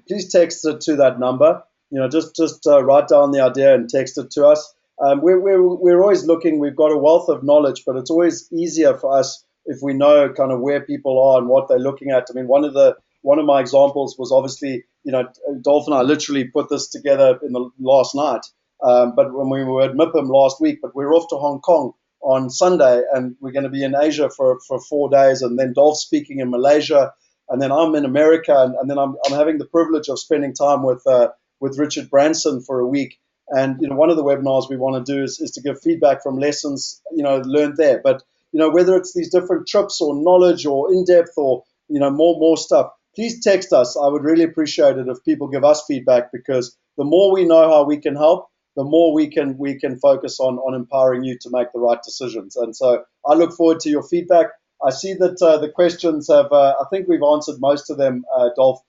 please text it to that number. Just write down the idea and text it to us. We're always looking. We've got a wealth of knowledge, but it's always easier for us if we know kind of where people are and what they're looking at. I mean, one of my examples was obviously, Dolf and I literally put this together in the last night. But when we were at MIPIM last week, but we're off to Hong Kong on Sunday, and we're going to be in Asia for 4 days, and then Dolph speaking in Malaysia, and then I'm in America, and then I'm having the privilege of spending time with Richard Branson for a week. And one of the webinars we want to do is to give feedback from lessons learned there. But whether it's these different trips or knowledge or in depth or more stuff, please text us. I would really appreciate it if people give us feedback, because the more we know how we can help, the more we can focus on empowering you to make the right decisions. And so I look forward to your feedback. I see that the questions have, I think we've answered most of them, Dolf,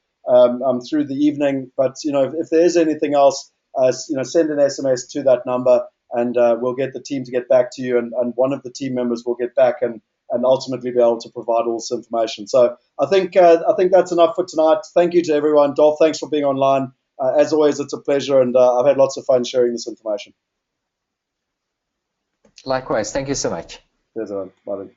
through the evening. But if there is anything else, send an SMS to that number, and we'll get the team to get back to you, and one of the team members will get back and ultimately be able to provide all this information. So I think that's enough for tonight. Thank you to everyone. Dolf, thanks for being online. As always, it's a pleasure, and I've had lots of fun sharing this information. Likewise. Thank you so much. Cheers, everyone. Bye then.